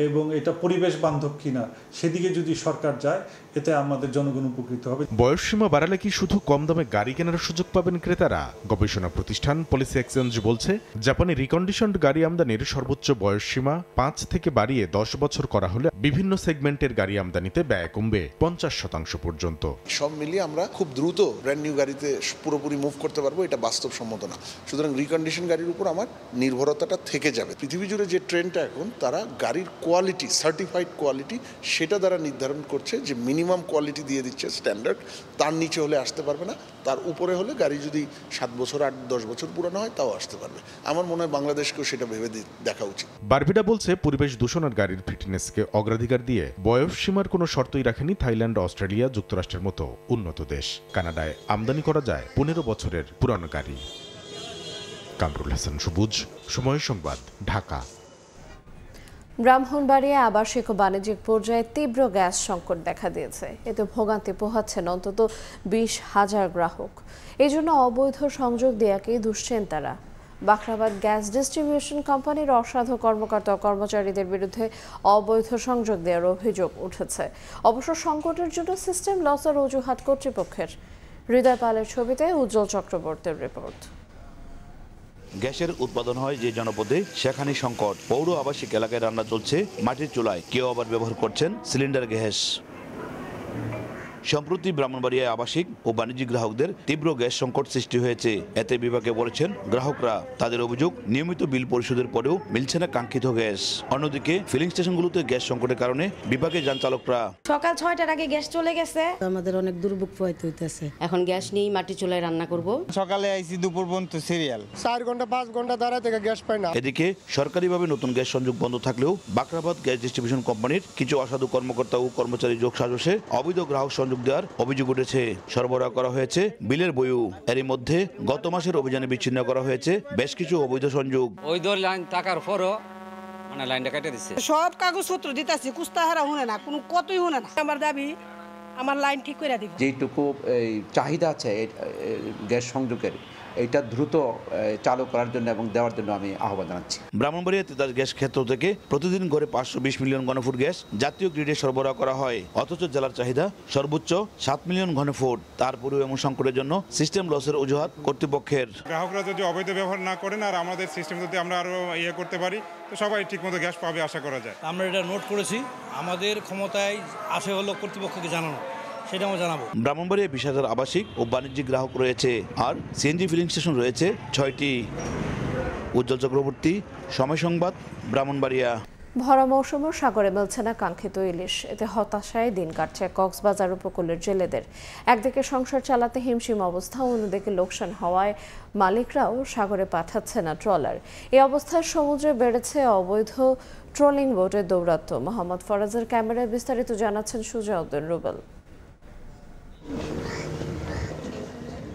এবং এটা পরিবেশ বান্ধব কিনা সেদিকে যদি সরকার যায়, এতে আমাদের জনগণ উপকৃত হবে। বয়সসীমা বাড়ালে কি শুধু কম দামে গাড়ি কেনার সুযোগ পাবেন ক্রেতারা? গবেষণা প্রতিষ্ঠান পলিসি এক্সচেঞ্জ বলছে, জাপানি রিকন্ডিশনড গাড়ি আমদানির সর্বোচ্চ বয়সসীমা 5 থেকে বাড়িয়ে 10 বছর করা হলে বিভিন্ন সেগমেন্টের গাড়ি আমদানিতে ব্যয় কমবে 50% পর্যন্ত। সব মিলিয়ে আমরা খুব দ্রুত ব্র্যান্ড নিউ গাড়িতে পুরোপুরি মুভ করতে পারবো, এটা বাস্তবসম্মত না। সুতরাং রিকন্ডিশন গাড়ির উপর আমার নির্ভরতাটা থেকে যাবে। পৃথিবী জুড়ে যে ট্রেন্ডটা এখন, তারা গাড়ির কোয়ালিটি, সার্টিফাইড কোয়ালিটি, সেটা দ্বারা নির্ধারণ করছে যে মিনিমাম কোয়ালিটি দিয়ে দিচ্ছে স্ট্যান্ডার্ড, তার নিচে হলে আসতে পারবে না, তার উপরে হলে গাড়ি যদি 7 বছর 8-10 বছর পুরানো হয় তাও আসতে পারবে। আমার মনে হয় বাংলাদেশকেও সেটা ভেবে দেখা উচিত। বারবিডা বলছে, পরিবেশ দূষণের গাড়ির ফিটনেসকে অগ্রাধিকার দিয়ে বয়স সীমার কোনো শর্তই রাখেনি থাইল্যান্ড, অস্ট্রেলিয়া, যুক্তরাষ্ট্রের মতো উন্নত দেশ। কানাডায় আমদানি করা যায় 15 বছরের পুরানো গাড়ি। কামরুল হাসান সবুজ, সময় সংবাদ, ঢাকা। ব্রাহ্মণবাড়িয়া আবাসিক ও বাণিজ্যিক পর্যায়ে তীব্র গ্যাস সংকট দেখা দিয়েছে। এতে ভোগান্তি পোহাচ্ছেন অন্তত 20,000 গ্রাহক। এই জন্য অবৈধ সংযোগ দেওয়াকেই দুষছেন তারা। বাখরাবাদ গ্যাস ডিস্ট্রিবিউশন কোম্পানির অসাধু কর্মকর্তা ও কর্মচারীদের বিরুদ্ধে অবৈধ সংযোগ দেওয়ার অভিযোগ উঠেছে। অবশ্য সংকটের জন্য সিস্টেম লসের অজুহাত কর্তৃপক্ষের। হৃদয় পালের ছবিতে উজ্জ্বল চক্রবর্তীর রিপোর্ট। গ্যাসের উৎপাদন হয় যে জনপদে, সেখানে সংকট। পৌর আবাসিক এলাকায় রান্না চলছে মাটির চুলায়, কেউ আবার ব্যবহার করছেন সিলিন্ডার গ্যাস। সম্প্রতি ব্রাহ্মণবাড়িয়ায় আবাসিক ও বাণিজ্যিক গ্রাহকদের তীব্র গ্যাস সংকট সৃষ্টি হয়েছে। এতে বিভাগে বলেছেন গ্রাহকরা। তাদের অভিযোগ, নিয়মিত বিল পরিশোধের পরেও মিলছে না কাঙ্ক্ষিত গ্যাস। অন্যদিকে ফিলিং স্টেশনগুলোতে গ্যাস সংকটের কারণে বিভাগে যান চালকরা। সকাল 6টার আগে গ্যাস চলে গেছে, আমাদের অনেক দুর্ভোগ পোহাইতে হইতেছে। এখন গ্যাস নিয়ে মাটি চুলায় রান্না করব। সকালে আইছি, দুপুর পর্যন্ত সিরিয়াল, 4 ঘন্টা 5 ঘন্টা দাঁড়ায় থেকে গ্যাস পাই না। এদিকে সরকারিভাবে নতুন গ্যাস সংযোগ বন্ধ থাকলেও বাখরাবাদ গ্যাস ডিস্ট্রিবিউশন কোম্পানির কিছু অসাধু কর্মকর্তা ও কর্মচারী যোগ সাজসে অবৈধ গ্রাহক সংযোগ দেওয়ার অভিযোগ উঠেছে। সরবরাহ করা হয়েছে বিলের বইও। এরই মধ্যে গত মাসের অভিযানে বিচ্ছিন্ন করা হয়েছে বেশ কিছু অবৈধ সংযোগ। ওই লাইন থাকার পরও মানে লাইনটা কেটে দিচ্ছে। সব কাগজপত্র দিতেছি, কুস্তাহারা শুনে না, কোনো কতই শুনে না। আমার দাবি, আমার লাইন ঠিক করে দিব। যেটুকু চাহিদা আছে গ্যাস সংযোগের, এটা দ্রুত চালু করার জন্য এবং দেওয়ার জন্য আমি আহ্বান জানাচ্ছি। ব্রাহ্মণবাড়িয়া তিতাস গ্যাস ক্ষেত্র থেকে প্রতিদিন গড়ে 520 মিলিয়ন ঘনফুট গ্যাস জাতীয় গ্রিডে সরবরাহ করা হয়। অথচ জেলার চাহিদা সর্বোচ্চ 7 মিলিয়ন ঘনফুট। তারপরেও এমন সংকটের জন্য সিস্টেম লসের অজুহাত কর্তৃপক্ষের। গ্রাহকরা যদি অবৈধ ব্যবহার না করেন আর আমাদের সিস্টেম যদি আমরা আরো করতে পারি, তো সবাই ঠিকমতো গ্যাস পাবে আশা করা যায়। আমরা এটা নোট করেছি, আমাদের ক্ষমতায় আসে হলো কর্তৃপক্ষকে জানানো, সেটা আমরা জানাবো। ব্রাহ্মণবাড়িয়া 20,000 আবাসিক ও বাণিজ্যিক গ্রাহক রয়েছে, আর সিএনজি ফিলিং স্টেশন রয়েছে 6টি। উজ্জ্বল চক্রবর্তী, সময় সংবাদ, ব্রাহ্মণবাড়িয়া। ভরা মৌসুমে সাগরে মিলছে না কাঙ্ক্ষিত ইলিশ। এতে হতাশায় দিন কাটছে কক্সবাজার উপকূলের জেলেদের। একদিকে সংসার চালাতে হিমশিম অবস্থা, অন্যদিকে লোকসান হওয়ায় মালিকরাও সাগরে পাঠাচ্ছে না ট্রলার। এই অবস্থায় সমুদ্রে বেড়েছে অবৈধ ট্রলিং বোটের দৌরাত্ম্য। মোহাম্মদ ফরাজের ক্যামেরায় বিস্তারিত জানাচ্ছেন সুজাউদ্দিন রুবেল।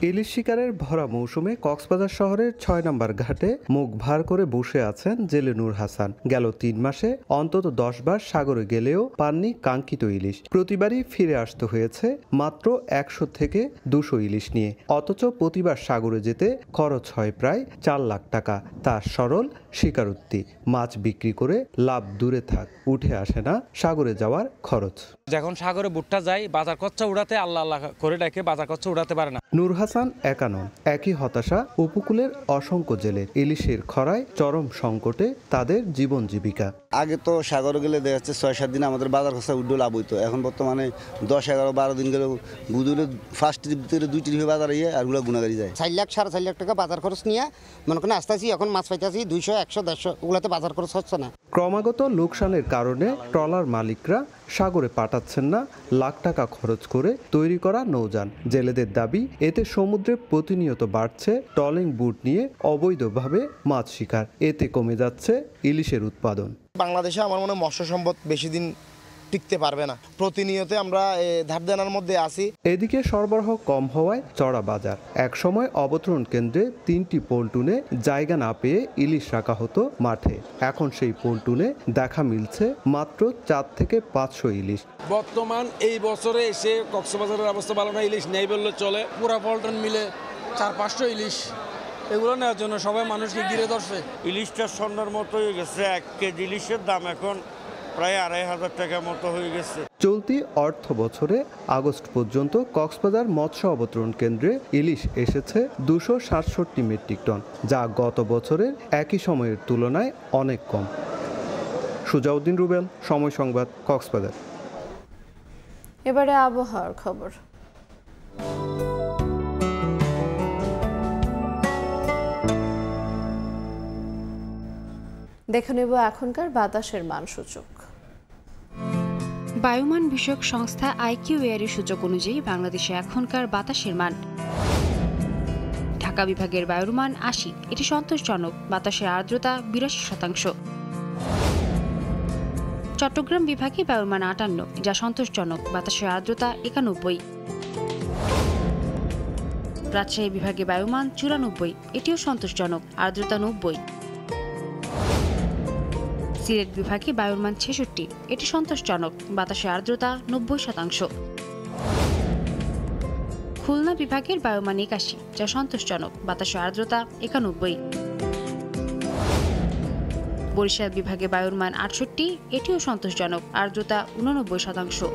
ইলিশ শিকারের ভরা মৌসুমে কক্সবাজার শহরের 6 নম্বর ঘাটে মুখ ভার করে বসে আছেন জেলে নূর হাসান। গেল 3 মাসে অন্তত 10 বার সাগরে গেলেও পাননি কাঙ্ক্ষিত ইলিশ। প্রতিবারই ফিরে আসতে হয়েছে মাত্র 100 থেকে 200 ইলিশ নিয়ে। অথচ প্রতিবার সাগরে যেতে খরচ হয় প্রায় 4 লাখ টাকা। তার সরল শিকারুত্তি, মাছ বিক্রি করে লাভ দূরে থাক, উঠে আসে না সাগরে যাওয়ার খরচ। যখন সাগরে বুটটা যায়, বাজার খরচা উড়াতে আল্লাহ আল্লাহ করে ডাকে, বাজার খরচা উড়াতে পারে না। নূর হাসান একা নন, একই হতাশা উপকূলের অসংখ্য জেলের। ইলিশের খরায় চরম সংকটে তাদের জীবন জীবিকা। আগে তো সাগরে গেলে দেখা যাচ্ছে 6-7 দিন আমাদের বাজার খরচা উঠে লাভ হইতো। এখন বর্তমানে 10-11-12 দিন গেলেও বুঝলে ফার্স্ট ট্রিপ ভিতরে 2 ট্রিপে বাজার আর ওগুলো গুণাগারি যায়। 4 লাখ 4.5 লাখ টাকা বাজার খরচ নিয়ে মনে করেন আসতেছি, এখন মাছ পাইতেছি 200, 100, 150, ওগুলাতে বাজার খরচ হচ্ছে না। ক্রমাগত লোকসানের কারণে ট্রলার মালিকরা সাগরে পাঠাচ্ছেন না লাখ টাকা খরচ করে তৈরি করা নৌযান। জেলেদের দাবি, এতে সমুদ্রে প্রতিনিয়ত বাড়ছে ট্রলিং বুট নিয়ে অবৈধভাবে মাছ শিকার। এতে কমে যাচ্ছে ইলিশের উৎপাদন। বাংলাদেশে আমার মনে হয় মৎস্য সম্পদ বেশি দিন টিকতে পারবে না। প্রতিনিয়ত আমরা ধার দেনার মধ্যে আছি। এদিকে সরবরাহ কম হওয়ায় চড়া বাজার। একসময় অবতরণ কেন্দ্রে 3টি পন্টুনে জায়গা না পেয়ে ইলিশ রাখা হতো মাঠে। এখন সেই পন্টুনে দেখা মিলছে মাত্র 4 থেকে 500 ইলিশ। বর্তমান এই বছরে এসে কক্সবাজারের অবস্থা ভালো না, ইলিশ নেই বললে চলে। পুরা পল্টন মিলে 400-500 ইলিশ, এগুলো নেওয়ার জন্য সবাই মানুষকে ঘিরে ধরছে। ইলিশটা স্বর্ণের মতো হয়ে গেছে। 1 কেজি ইলিশের দাম এখন প্রায় 2,500 টাকা মতো হয়ে গেছে। চলতি অর্থ বছরে আগস্ট পর্যন্ত কক্সবাজার মৎস্য অবতরণ কেন্দ্রে ইলিশ এসেছে 267 মেট্রিক টন, যা গত বছরের একই সময়ের তুলনায় অনেক কম। সুজাউদ্দিন রুবেল, সময় সংবাদ, কক্সবাজার। এবারে আবহাওয়ার খবর। দেখে নেব এখনকার বাতাসের মান সূচক। বায়ুমান বিষয়ক সংস্থা IQAir এর সূচক অনুযায়ী বাংলাদেশে এখনকার বাতাসের মান: ঢাকা বিভাগের বায়ুর মান 80, এটি সন্তোষজনক, বাতাসের আর্দ্রতা 82%। চট্টগ্রাম বিভাগে বায়ুর মান 58, যা সন্তোষজনক, বাতাসের আর্দ্রতা 91। রাজশাহী বিভাগে বায়ুমান 94, এটিও সন্তোষজনক, আর্দ্রতা 90। সিলেট বিভাগে বায়ুর মান 66, এটি সন্তোষজনক, বাতাসের আর্দ্রতা 90%। খুলনা বিভাগের বায়ুর মান 81, যা সন্তোষজনক, বাতাসের আর্দ্রতা 91। বরিশাল বিভাগে বায়ুর মান 68, এটিও সন্তোষজনক, আর্দ্রতা 89%।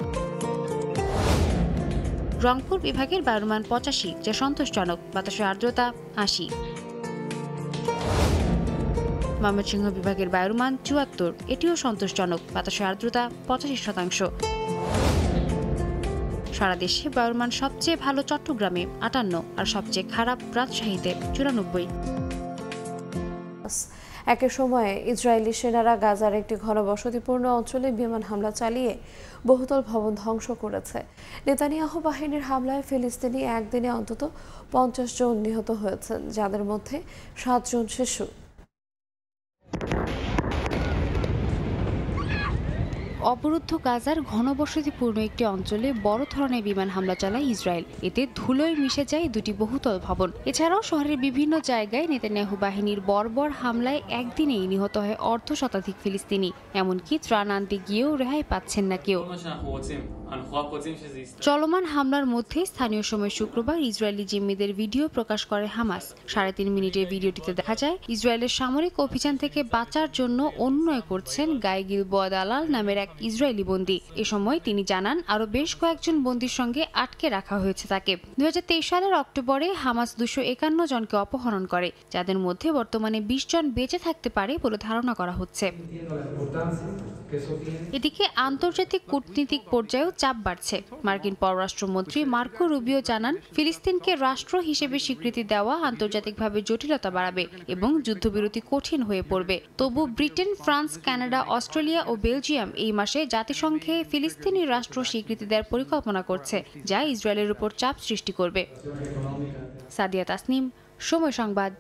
রংপুর বিভাগের বায়ুর মান 85, যা সন্তোষজনক, বাতাসের আর্দ্রতা 80। ময়মনসিংহ বিভাগের বায়ুর মান 74, এটিও সন্তোষজনক, বাতাসের আর্দ্রতা 85%। সারা দেশে বায়ুর মান সবচেয়ে ভালো চট্টগ্রামে 58 আর সবচেয়ে খারাপ রাজশাহীতে 94। একই সময়ে ইসরায়েলি সেনারা গাজার একটি ঘনবসতিপূর্ণ অঞ্চলে বিমান হামলা চালিয়ে বহুতল ভবন ধ্বংস করেছে। নেতানিয়াহু বাহিনীর হামলায় ফিলিস্তিনি একদিনে অন্তত 50 জন নিহত হয়েছেন, যাদের মধ্যে 7 জন শিশু। অবরুদ্ধ গাজার ঘনবসতিপূর্ণ একটি অঞ্চলে বড় ধরনের বিমান হামলা চালায় ইসরায়েল। এতে ধুলোয় মিশে যায় দুটি বহুতল ভবন। এছাড়াও শহরের বিভিন্ন জায়গায় নেতানিয়াহু বাহিনীর বর্বর হামলায় একদিনেই নিহত হয় অর্ধশতাধিক ফিলিস্তিনি। এমনকি ত্রাণ আনতে গিয়েও রেহাই পাচ্ছেন না কেউ। চলমান হামলার মধ্যে স্থানীয় সময় শুক্রবার ইসরায়েলি জিম্মিদের ভিডিও প্রকাশ করে হামাস। 3.5 মিনিটের ভিডিওটিতে দেখা যায় ইসরায়েলের সামরিক অভিযান থেকে বাঁচার জন্য অনুনয় করছেন গায়ে গিলবোয়া দালাল নামের এক ইসরায়েলি বন্দী। এ সময় তিনি জানান আরো বেশ কয়েকজন বন্দীর সঙ্গে আটকে রাখা হয়েছে তাকে। 2023 সালের অক্টোবরে হামাস 251 জনকে অপহরণ করে, যাদের মধ্যে বর্তমানে 20 জন বেঁচে থাকতে পারে বলে ধারণা করা হচ্ছে। এদিকে আন্তর্জাতিক কূটনীতিক পর্যায়েও চাপ বাড়ছে। মার্কিন পররাষ্ট্রমন্ত্রী মার্কো রুবিও জানান ফিলিস্তিনকে রাষ্ট্র হিসেবে স্বীকৃতি দেওয়া আন্তর্জাতিকভাবে জটিলতা বাড়াবে এবং যুদ্ধবিরতি কঠিন হয়ে পড়বে। তবু ব্রিটেন, ফ্রান্স, কানাডা, অস্ট্রেলিয়া ও বেলজিয়াম এই মাসে জাতিসংঘে ফিলিস্তিনি রাষ্ট্র স্বীকৃতি দেওয়ার পরিকল্পনা করছে, যা ইসরায়েলের উপর চাপ সৃষ্টি করবে। সাদিয়া তাসনিম, সময় সংবাদ।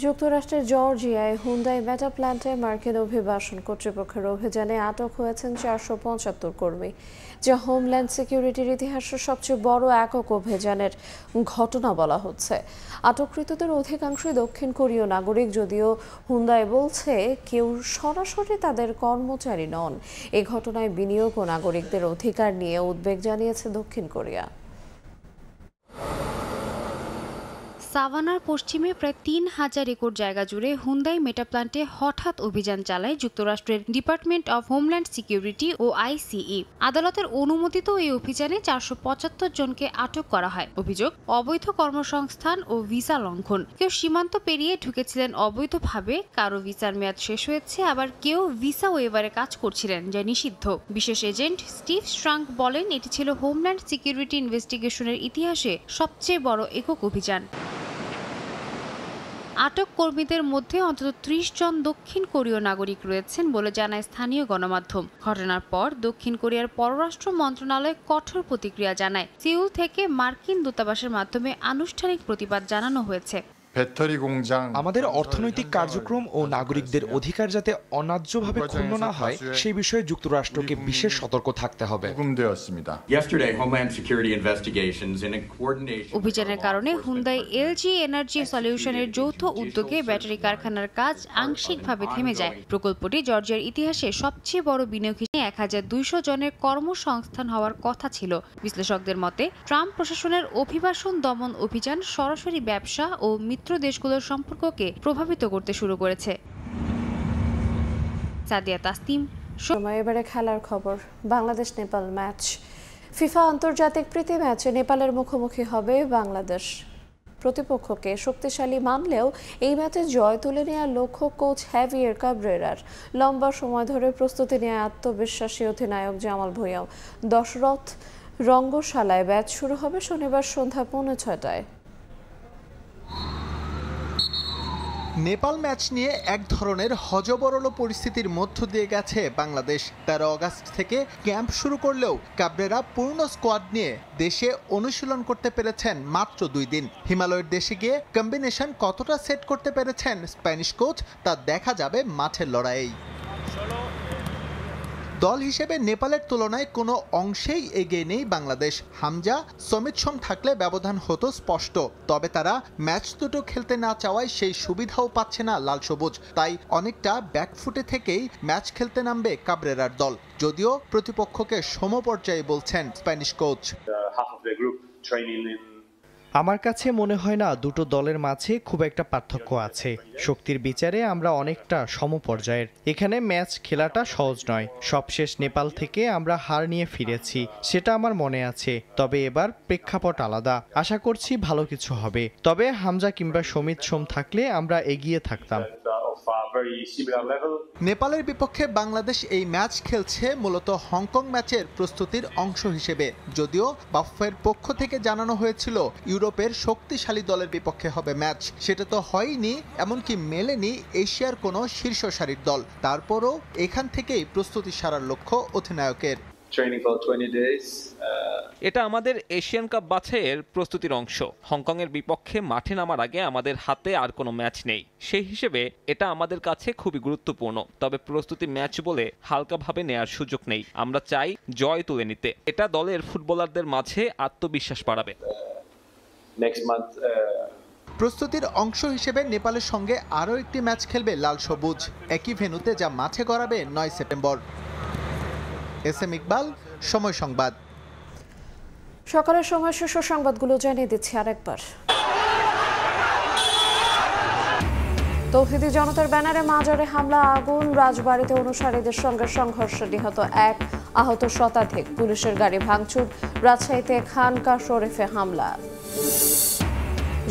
যুক্তরাষ্ট্রের জর্জিয়ায় হুন্দাই মেটা প্ল্যান্টে মার্কিন অভিবাসন কর্তৃপক্ষের অভিযানে আটক হয়েছেন 475 কর্মী, যা হোমল্যান্ড সিকিউরিটির ইতিহাসে সবচেয়ে বড় একক অভিযানের ঘটনা বলা হচ্ছে। আটককৃতদের অধিকাংশই দক্ষিণ কোরীয় নাগরিক, যদিও হুন্দাই বলছে কেউ সরাসরি তাদের কর্মচারী নন। এই ঘটনায় বিনিয়োগ ও নাগরিকদের অধিকার নিয়ে উদ্বেগ জানিয়েছে দক্ষিণ কোরিয়া। সাভানার পশ্চিমে প্রায় 3000 একর জায়গা জুড়ে হুন্দাই মেটা প্ল্যান্টে হঠাৎ অভিযান চালায় যুক্তরাষ্ট্রের ডিপার্টমেন্ট অফ হোমল্যান্ড সিকিউরিটি ও ICE। আদালতের অনুমোদিত এই অভিযানে 475 জনকে আটক করা হয়। অভিযোগ অবৈধ কর্মসংস্থান ও ভিসা লঙ্ঘন। কেউ সীমান্ত পেরিয়ে ঢুকেছিলেন অবৈধভাবে, কারো ভিসার মেয়াদ শেষ হয়েছে, আবার কেউ ভিসা ওয়েবারে কাজ করছিলেন, যা নিষিদ্ধ। বিশেষ এজেন্ট স্টিভ স্ট্রাঙ্ক বলেন এটি ছিল হোমল্যান্ড সিকিউরিটি ইনভেস্টিগেশনের ইতিহাসে সবচেয়ে বড় একক অভিযান। আটক কর্মীদের মধ্যে অন্তত 30 জন দক্ষিণ কোরীয় নাগরিক রয়েছেন বলে জানায় স্থানীয় গণমাধ্যম। ঘটনার পর দক্ষিণ কোরিয়ার পররাষ্ট্র মন্ত্রণালয় কঠোর প্রতিক্রিয়া জানায়। সিউল থেকে মার্কিন দূতাবাসের মাধ্যমে আনুষ্ঠানিক প্রতিবাদ জানানো হয়েছে। আমাদের অর্থনৈতিক কার্যক্রম ও নাগরিকদের অধিকার যাতে অন্যায্যভাবে ক্ষুণ্ণ না হয় সেই বিষয়ে যুক্তরাষ্ট্রকে বিশেষ সতর্ক থাকতে হবে। অভিযানের কারণে হুন্দাই LG এনার্জি সলিউশনের যৌথ উদ্যোগে ব্যাটারি কারখানার কাজ আংশিকভাবে থেমে যায়। প্রকল্পটি জর্জিয়ার ইতিহাসে সবচেয়ে বড় বিনিয়োগ হিসেবে 1200 জনের কর্মসংস্থান হওয়ার কথা ছিল। বিশ্লেষকদের মতে ট্রাম্প প্রশাসনের অভিবাসন দমন অভিযান সরাসরি ব্যবসা ও মিত্র দেশগুলোর সম্পর্ককে প্রভাবিত করতে শুরু করেছে। সাদিয়া তাসনিম। সময় এবারে খেলার খবর। বাংলাদেশ নেপাল ম্যাচ। ফিফা আন্তর্জাতিক প্রীতি ম্যাচে নেপালের মুখোমুখি হবে বাংলাদেশ। প্রতিপক্ষকে শক্তিশালী মানলেও এই ম্যাচে জয় তুলে নেওয়ার লক্ষ্য কোচ হ্যাভিয়ের কাবরেরার। লম্বা সময় ধরে প্রস্তুতি নেওয়া আত্মবিশ্বাসী অধিনায়ক জামাল ভুঁইয়াও। দশরথ রঙ্গশালায় ম্যাচ শুরু হবে শনিবার সন্ধ্যা 6:45। নেপাল ম্যাচ নিয়ে এক ধরনের হযবরল পরিস্থিতির মধ্য দিয়ে গেছে বাংলাদেশ। 13 আগস্ট থেকে ক্যাম্প শুরু করলেও কাবরেরা পূর্ণ স্কোয়াড নিয়ে দেশে অনুশীলন করতে পেরেছেন মাত্র 2 দিন। হিমালয়ের দেশে গিয়ে কম্বিনেশন কতটা সেট করতে পেরেছেন স্প্যানিশ কোচ তা দেখা যাবে মাঠের লড়াইয়ে। দল হিসেবে নেপালের তুলনায় কোনো অংশেই এগিয়ে নেই বাংলাদেশ। হামজা, সমিত সোম থাকলে ব্যবধান হতো স্পষ্ট। তবে তারা ম্যাচ দুটো খেলতে না চাওয়ায় সেই সুবিধাও পাচ্ছে না লাল সবুজ। তাই অনেকটা ব্যাকফুটে থেকেই ম্যাচ খেলতে নামবে কাবরেরার দল, যদিও প্রতিপক্ষকে সমপর্যায়ে বলছেন স্প্যানিশ কোচ। আমার কাছে মনে হয় না দুটো দলের মাঝে খুব একটা পার্থক্য আছে। শক্তির বিচারে আমরা অনেকটা সমপর্যায়ের। এখানে ম্যাচ খেলাটা সহজ নয়। সবশেষ নেপাল থেকে আমরা হার নিয়ে ফিরেছি, সেটা আমার মনে আছে। তবে এবার প্রেক্ষাপট আলাদা। আশা করছি ভালো কিছু হবে। তবে হামজা কিংবা সমিত সোম থাকলে আমরা এগিয়ে থাকতাম। নেপালের বিপক্ষে বাংলাদেশ এই ম্যাচ খেলছে মূলত হংকং ম্যাচের প্রস্তুতির অংশ হিসেবে। যদিও বাফের পক্ষ থেকে জানানো হয়েছিল ইউরোপের শক্তিশালী দলের বিপক্ষে হবে ম্যাচ, সেটা তো হয়নি, এমনকি মেলেনি এশিয়ার কোনো শীর্ষ সারির দল। তারপরও এখান থেকেই প্রস্তুতি সারার লক্ষ্য অধিনায়কের। এটা আমাদের এশিয়ান কাপ বাছাইয়ের প্রস্তুতির অংশ। হংকংয়ের বিপক্ষে মাঠে নামার আগে আমাদের হাতে আর কোনো ম্যাচ নেই। সেই হিসেবে এটা আমাদের কাছে খুবই গুরুত্বপূর্ণ। তবে প্রস্তুতি ম্যাচ বলে হালকাভাবে নেয়ার সুযোগ নেই। আমরা চাই জয় তুলে নিতে। এটা দলের ফুটবলারদের মাঝে আত্মবিশ্বাস বাড়াবে। প্রস্তুতির অংশ হিসেবে নেপালের সঙ্গে আরও একটি ম্যাচ খেলবে লাল সবুজ, একই ভেন্যুতে, যা মাঠে গড়াবে 9 সেপ্টেম্বর। এস.এম. ইকবাল, সময় সংবাদ। সকালের সময় শীর্ষ সংবাদগুলো জানিয়ে দিচ্ছি আরেকবার। তৌহিদি জনতার ব্যানারে মাজারে হামলা, আগুন, রাজবাড়িতে অনুসারীদের সঙ্গে সংঘর্ষ, নিহত 1, আহত শতাধিক। পুলিশের গাড়ি ভাঙচুর, রাজশাহীতে খানকা শরীফে হামলা।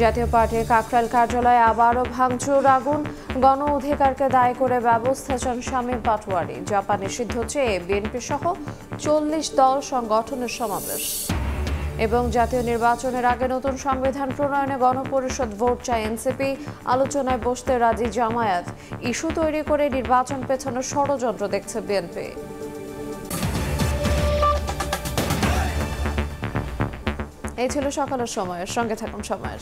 জাতীয় পার্টির কাকরাইল কার্যালয়ে আবারও ভাঙচুর, আগুন, গণ অধিকারকে দায়ী করে ব্যবস্থা চান শামীম পাটোয়ারি। জাপান নিষিদ্ধ চেয়ে বিএনপি সহ 40 দল সংগঠনের সমাবেশ। এবং জাতীয় নির্বাচনের আগে নতুন সংবিধান প্রণয়নে গণপরিষদ ভোট চায় এনসিপি, আলোচনায় বসতে রাজি জামায়াত। ইস্যু তৈরি করে নির্বাচন পেছানোর ষড়যন্ত্র দেখছে বিএনপি। এই ছিল সকালের সময়ের। সঙ্গে থাকুন সময়ের।